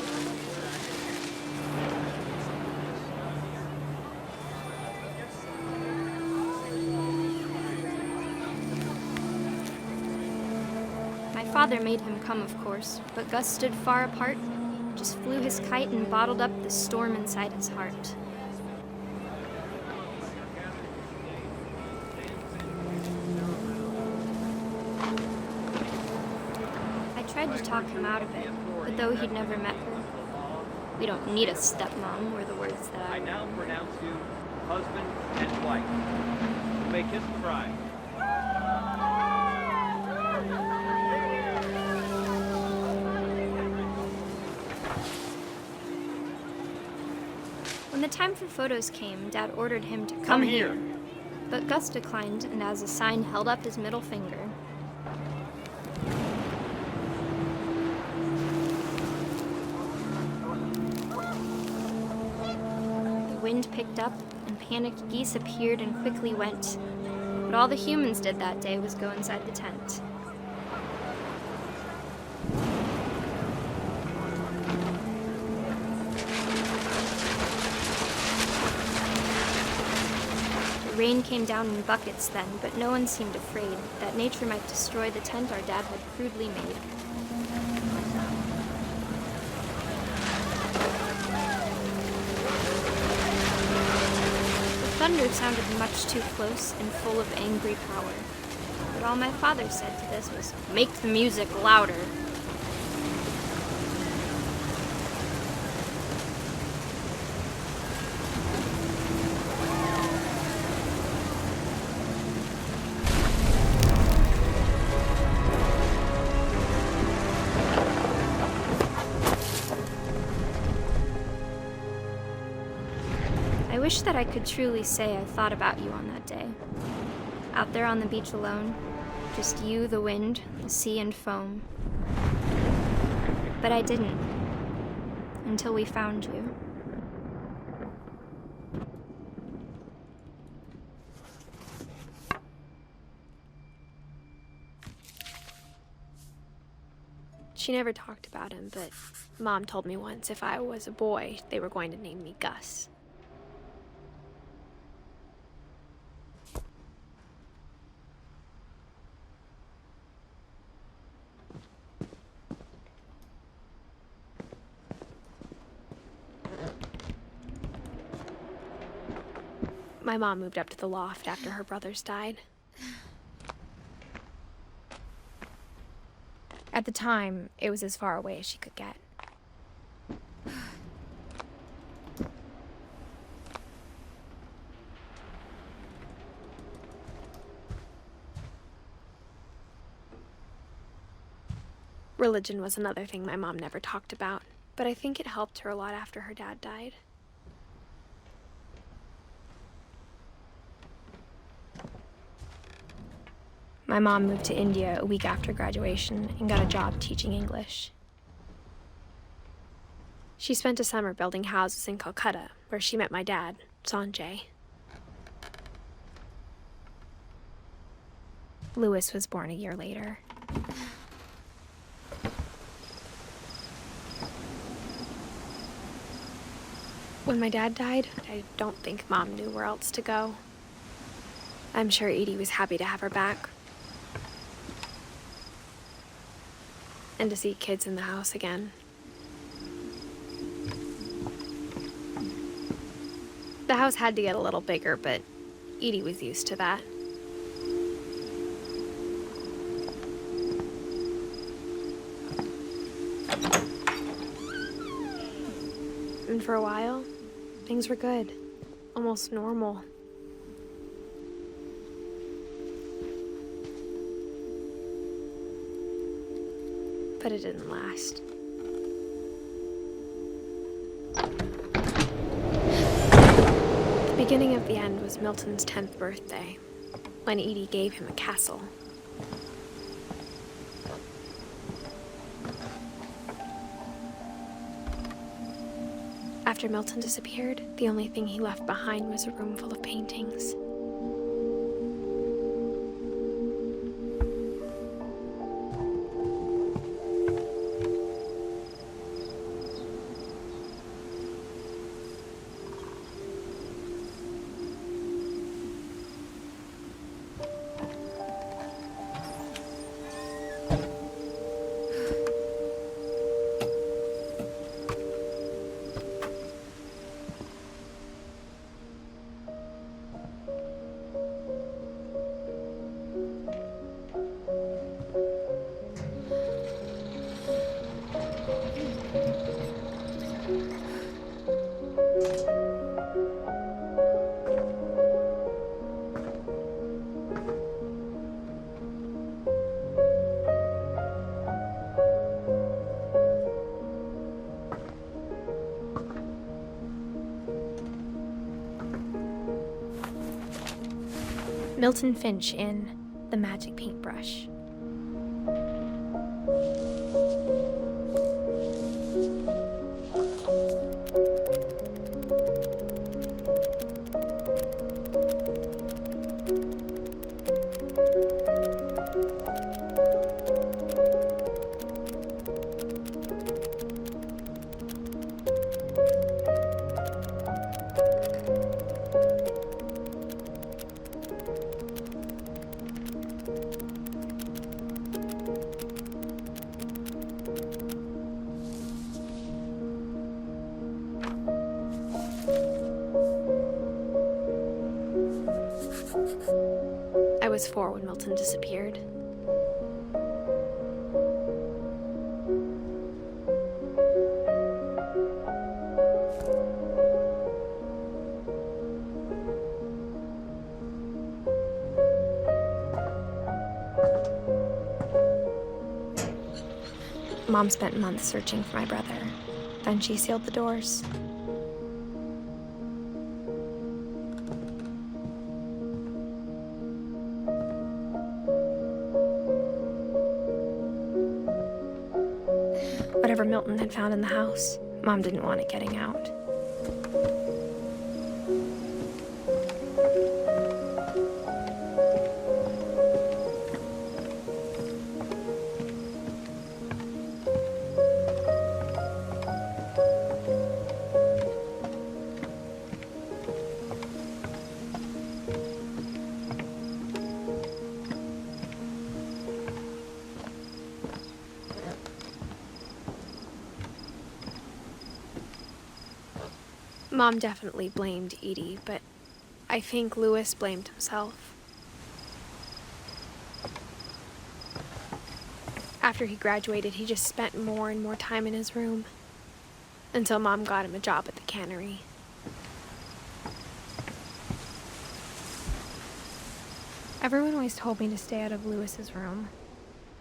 My father made him come, of course, but Gus stood far apart, just flew his kite and bottled up the storm inside his heart. I tried to talk him out of it, but though he'd never met her, we don't need a stepmom were the words that I now pronounce you husband and wife. You may kiss the bride. When the time for photos came, Dad ordered him to come here. But Gus declined, and as a sign held up his middle finger. The wind picked up, and panicked geese appeared and quickly went. But all the humans did that day was go inside the tent. Rain came down in buckets then, but no one seemed afraid that nature might destroy the tent our dad had crudely made. The thunder sounded much too close and full of angry power. But all my father said to this was, "Make the music louder." I wish that I could truly say I thought about you on that day. Out there on the beach alone, just you, the wind, the sea, and foam. But I didn't, until we found you. She never talked about him, but Mom told me once if I was a boy, they were going to name me Gus. My mom moved up to the loft after her brothers died. At the time, it was as far away as she could get. Religion was another thing my mom never talked about, but I think it helped her a lot after her dad died. My mom moved to India a week after graduation and got a job teaching English. She spent a summer building houses in Calcutta, where she met my dad, Sanjay. Louis was born a year later. When my dad died, I don't think Mom knew where else to go. I'm sure Edie was happy to have her back. And to see kids in the house again. The house had to get a little bigger, but Edie was used to that. And for a while, things were good, almost normal. But it didn't last. The beginning of the end was Milton's 10th birthday, when Edie gave him a castle. After Milton disappeared, the only thing he left behind was a room full of paintings. Milton Finch in The Magic Paintbrush. I was 4 when Milton disappeared. Mom spent months searching for my brother. Then she sealed the doors. Whatever Milton had found in the house, Mom didn't want it getting out. Mom definitely blamed Edie, but I think Louis blamed himself. After he graduated, he just spent more and more time in his room, until Mom got him a job at the cannery. Everyone always told me to stay out of Louis's room,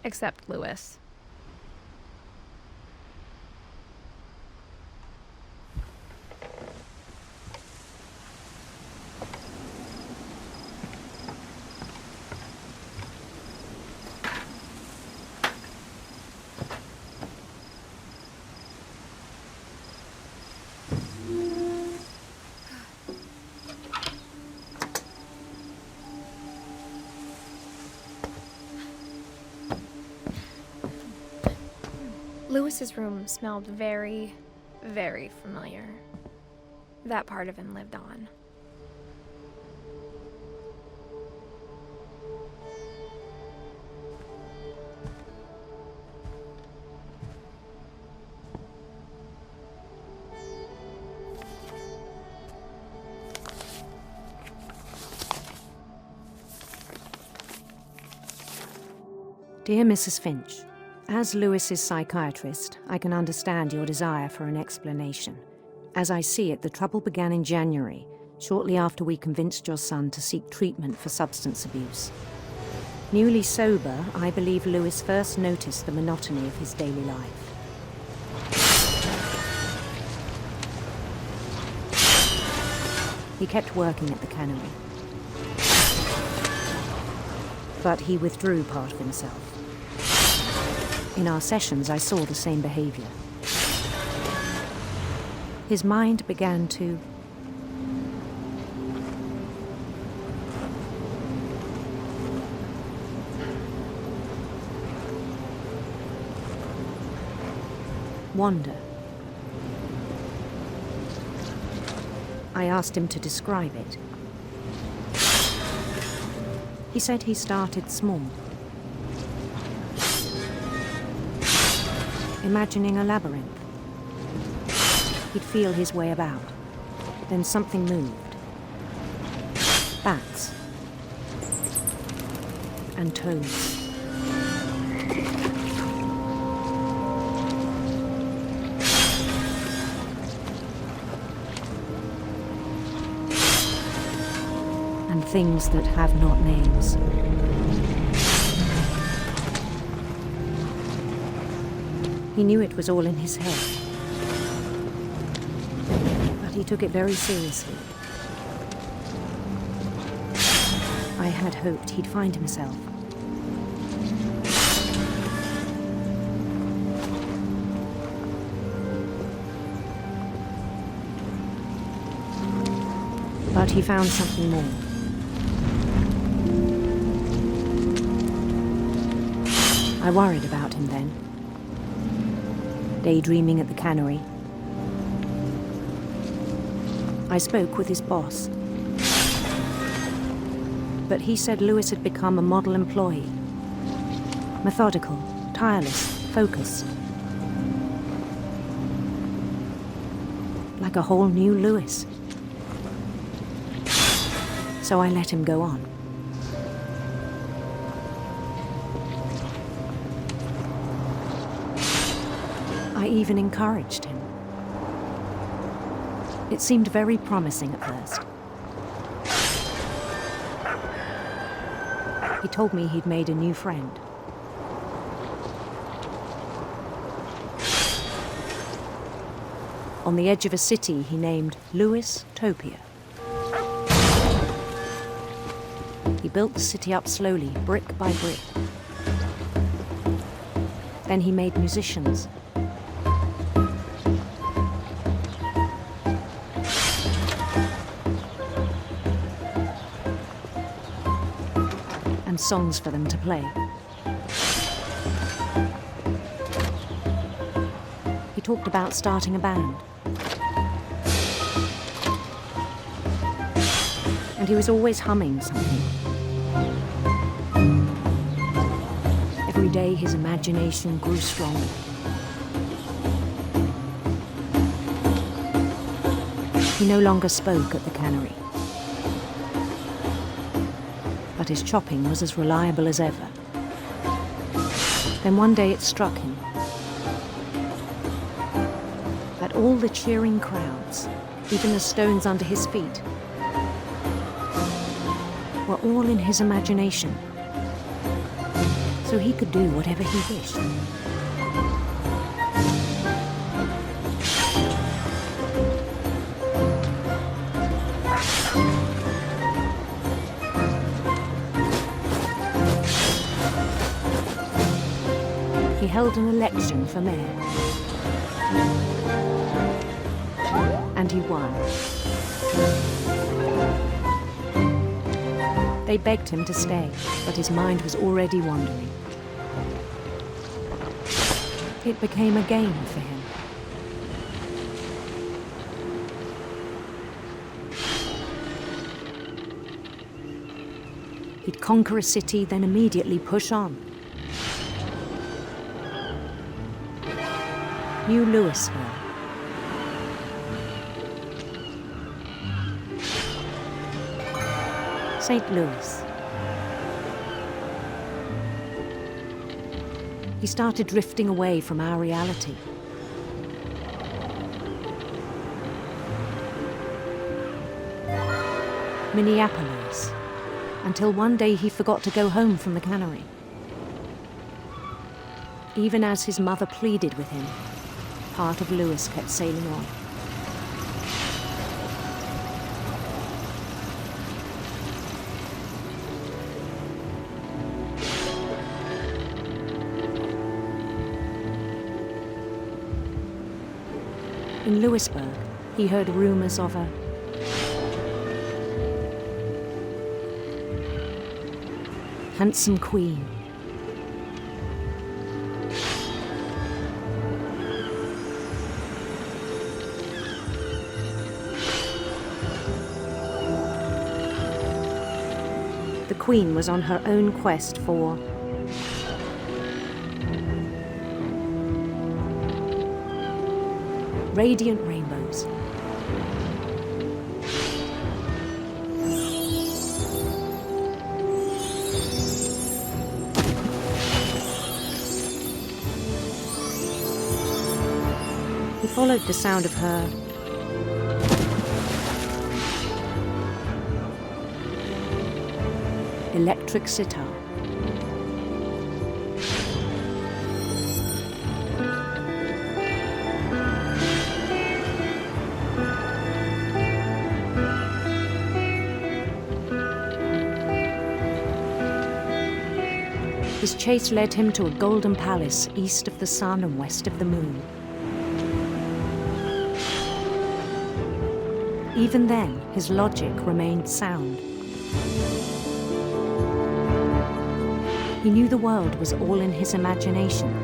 except Louis. Louis's room smelled very, very familiar. That part of him lived on. Dear Mrs. Finch, as Louis's psychiatrist, I can understand your desire for an explanation. As I see it, the trouble began in January, shortly after we convinced your son to seek treatment for substance abuse. Newly sober, I believe Louis first noticed the monotony of his daily life. He kept working at the cannery, but he withdrew part of himself. In our sessions, I saw the same behavior. His mind began to wander. I asked him to describe it. He said he started small, imagining a labyrinth. He'd feel his way about. Then something moved. Bats. And toads. And things that have not names. He knew it was all in his head, but he took it very seriously. I I had hoped he'd find himself. But he found something more. I worried about him then, daydreaming at the cannery. I spoke with his boss, but he said Lewis had become a model employee. Methodical, tireless, focused. Like a whole new Lewis. So I let him go on. I even encouraged him. It seemed very promising at first. He told me he'd made a new friend. On the edge of a city he named Lewis Topia. He built the city up slowly, brick by brick. Then he made musicians. And songs for them to play. He talked about starting a band. And he was always humming something. Every day his imagination grew stronger. He no longer spoke at the cannery. But his chopping was as reliable as ever. Then one day it struck him that all the cheering crowds, even the stones under his feet, were all in his imagination, so he could do whatever he wished. He held an election for mayor, and he won. They begged him to stay, but his mind was already wandering. It became a game for him. He'd conquer a city, then immediately push on. New Louisville. St. Louis. He started drifting away from our reality. Minneapolis, until one day he forgot to go home from the cannery. Even as his mother pleaded with him, part of Lewis kept sailing on. In Lewisburg, he heard rumors of a handsome queen. The queen was on her own quest for radiant rainbows. He followed the sound of her electric sitar. His chase led him to a golden palace east of the sun and west of the moon. Even then, his logic remained sound. He knew the world was all in his imagination.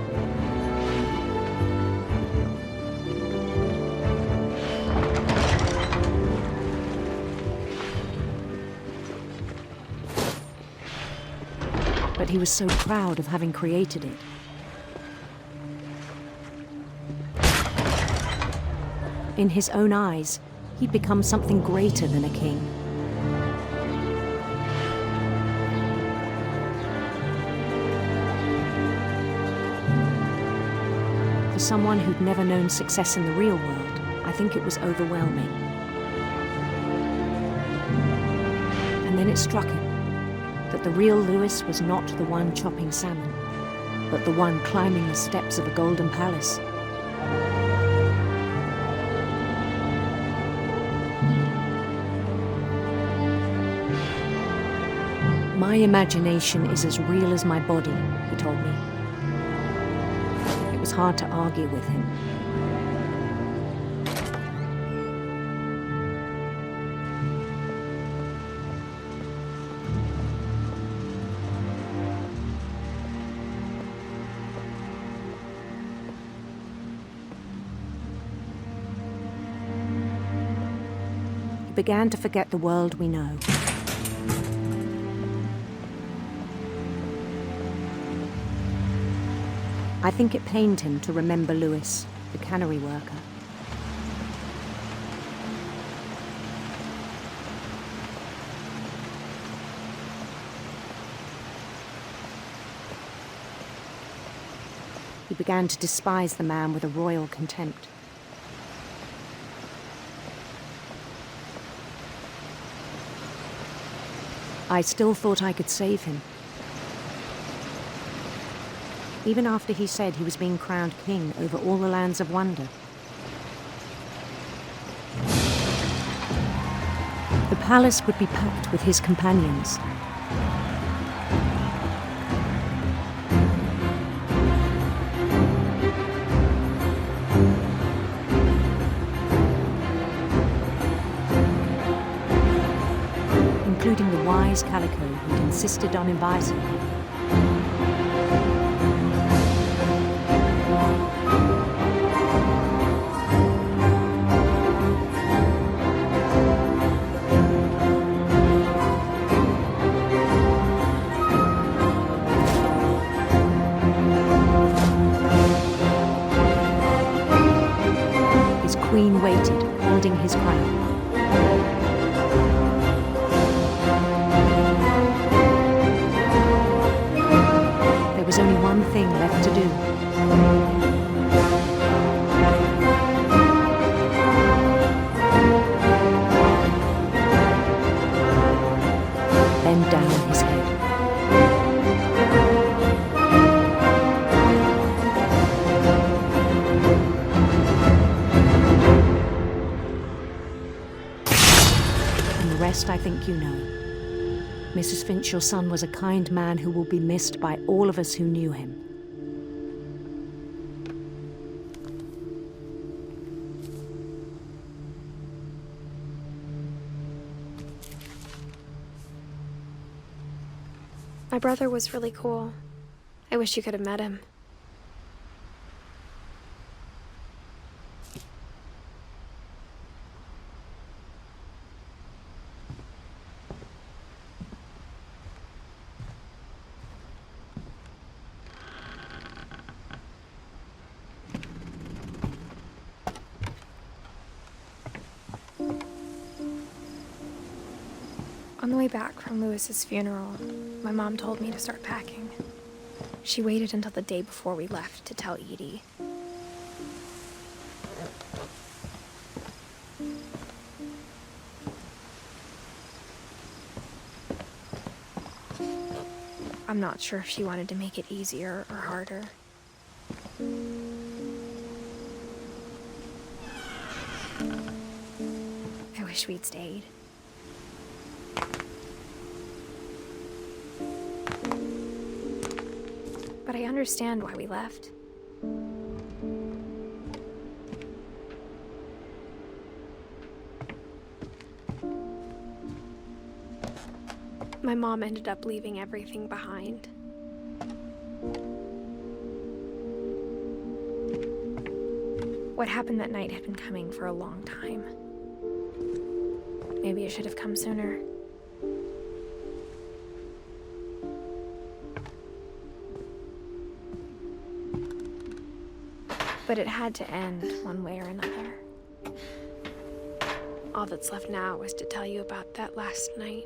But he was so proud of having created it. In his own eyes, he'd become something greater than a king. For someone who'd never known success in the real world, I think it was overwhelming. And then it struck him that the real Lewis was not the one chopping salmon, but the one climbing the steps of a golden palace. My imagination is as real as my body, he told me. It was hard to argue with him. He began to forget the world we know. I think it pained him to remember Lewis, the cannery worker. He began to despise the man with a royal contempt. I still thought I could save him. Even after he said he was being crowned king over all the lands of wonder. The palace would be packed with his companions. Including the wise Calico who'd insisted on advising him. His queen waited, holding his crown. There was only one thing left to do. Bend down his head. And the rest I think you know. Mrs. Finch, your son was a kind man who will be missed by all of us who knew him. My brother was really cool. I wish you could have met him. On the way back from Lewis's funeral, my mom told me to start packing. She waited until the day before we left to tell Edie. I'm not sure if she wanted to make it easier or harder. I wish we'd stayed. but I understand why we left. My mom ended up leaving everything behind. What happened that night had been coming for a long time. Maybe it should have come sooner. But it had to end one way or another. All that's left now is to tell you about that last night.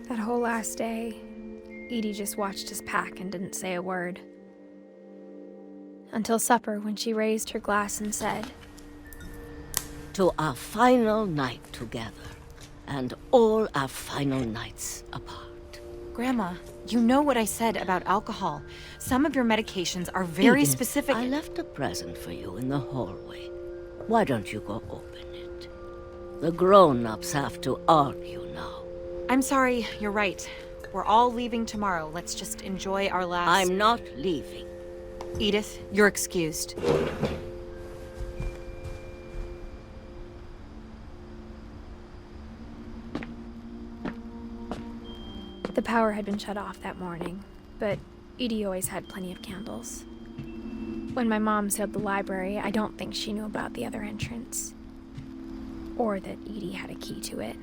That whole last day, Edie just watched us pack and didn't say a word. Until supper, when she raised her glass and said, "To our final night together, and all our final nights apart." Grandma, you know what I said about alcohol. Some of your medications are very Edith, specific. I left a present for you in the hallway. Why don't you go open it? The grown-ups have to argue now. I'm sorry, you're right. We're all leaving tomorrow. Let's just enjoy our last... I'm not leaving. Edith, you're excused. The power had been shut off that morning, but Edie always had plenty of candles. When my mom sealed the library, I don't think she knew about the other entrance. Or that Edie had a key to it.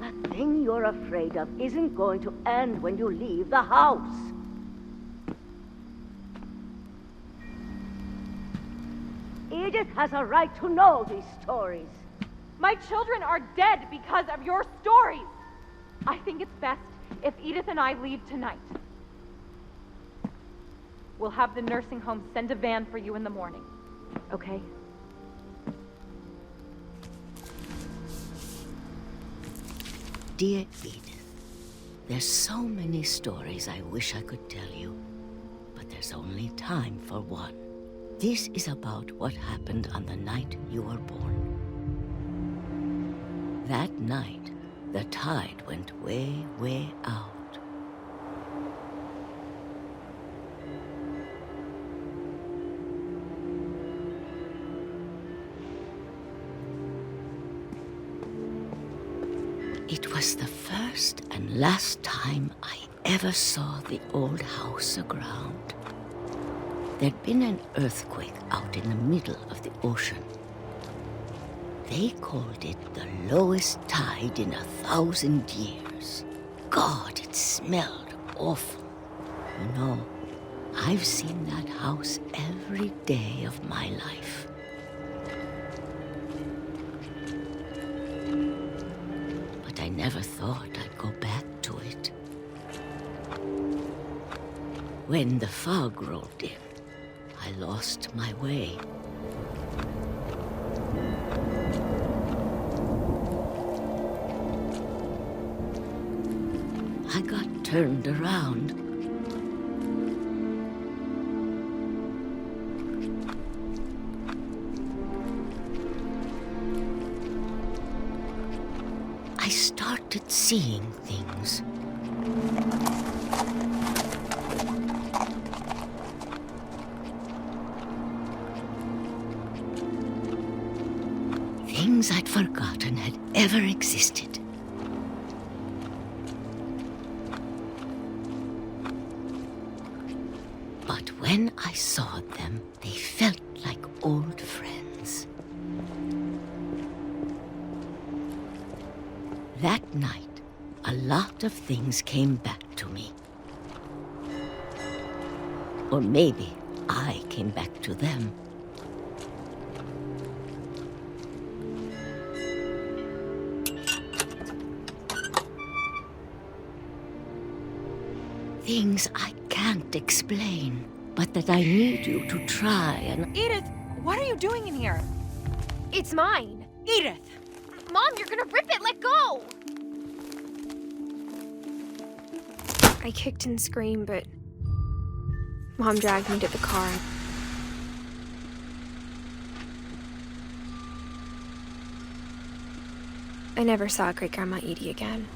That thing you're afraid of isn't going to end when you leave the house. Edith has a right to know these stories. My children are dead because of your stories. I think it's best if Edith and I leave tonight. We'll have the nursing home send a van for you in the morning, okay? Dear Edith, there's so many stories I wish I could tell you, but there's only time for one. This is about what happened on the night you were born. That night, the tide went way, way out. It was the first and last time I ever saw the old house aground. There'd been an earthquake out in the middle of the ocean. They called it the lowest tide in 1,000 years. God, it smelled awful. You know, I've seen that house every day of my life. But I never thought I'd go back to it. When the fog rolled in, I lost my way. I got turned around. I started seeing things. Things I'd forgotten had ever existed. But when I saw them, they felt like old friends. That night, a lot of things came back to me. Or maybe I came back to them. Things I can't explain, but that I need you to try and... Edith, what are you doing in here? It's mine. Edith! Mom, you're gonna rip it. Let go! I kicked and screamed, but Mom dragged me to the car. I never saw Great-Grandma Edie again.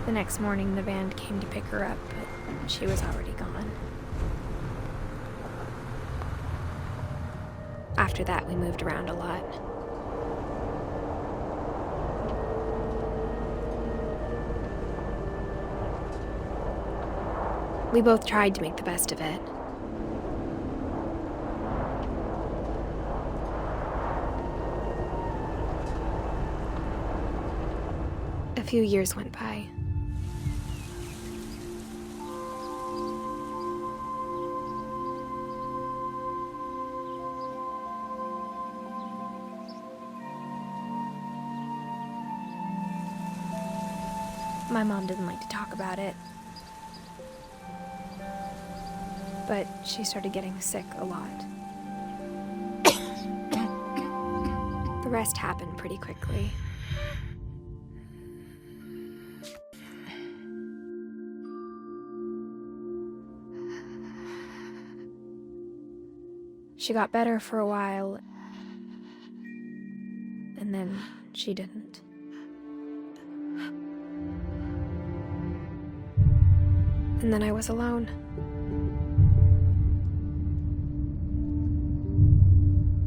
The next morning, the van came to pick her up, but she was already gone. After that, we moved around a lot. We both tried to make the best of it. A few years went by. My mom didn't like to talk about it, but she started getting sick a lot. The rest happened pretty quickly. She got better for a while, and then she didn't. And then I was alone.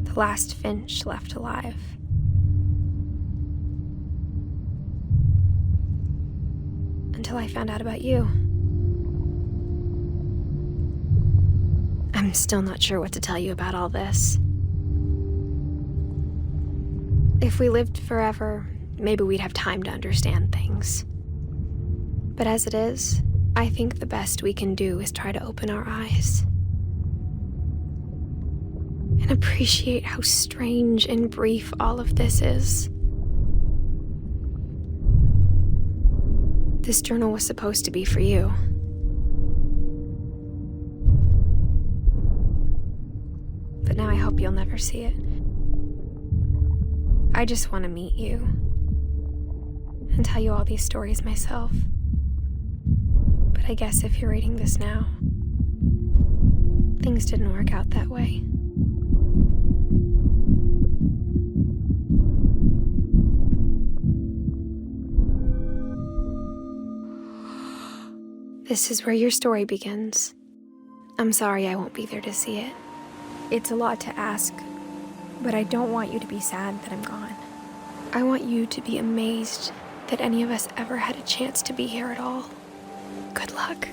The last Finch left alive. Until I found out about you. I'm still not sure what to tell you about all this. If we lived forever, maybe we'd have time to understand things. But as it is, I think the best we can do is try to open our eyes and appreciate how strange and brief all of this is. This journal was supposed to be for you. But now I hope you'll never see it. I just want to meet you and tell you all these stories myself. But I guess if you're reading this now, things didn't work out that way. This is where your story begins. I'm sorry I won't be there to see it. It's a lot to ask, but I don't want you to be sad that I'm gone. I want you to be amazed that any of us ever had a chance to be here at all. Good luck.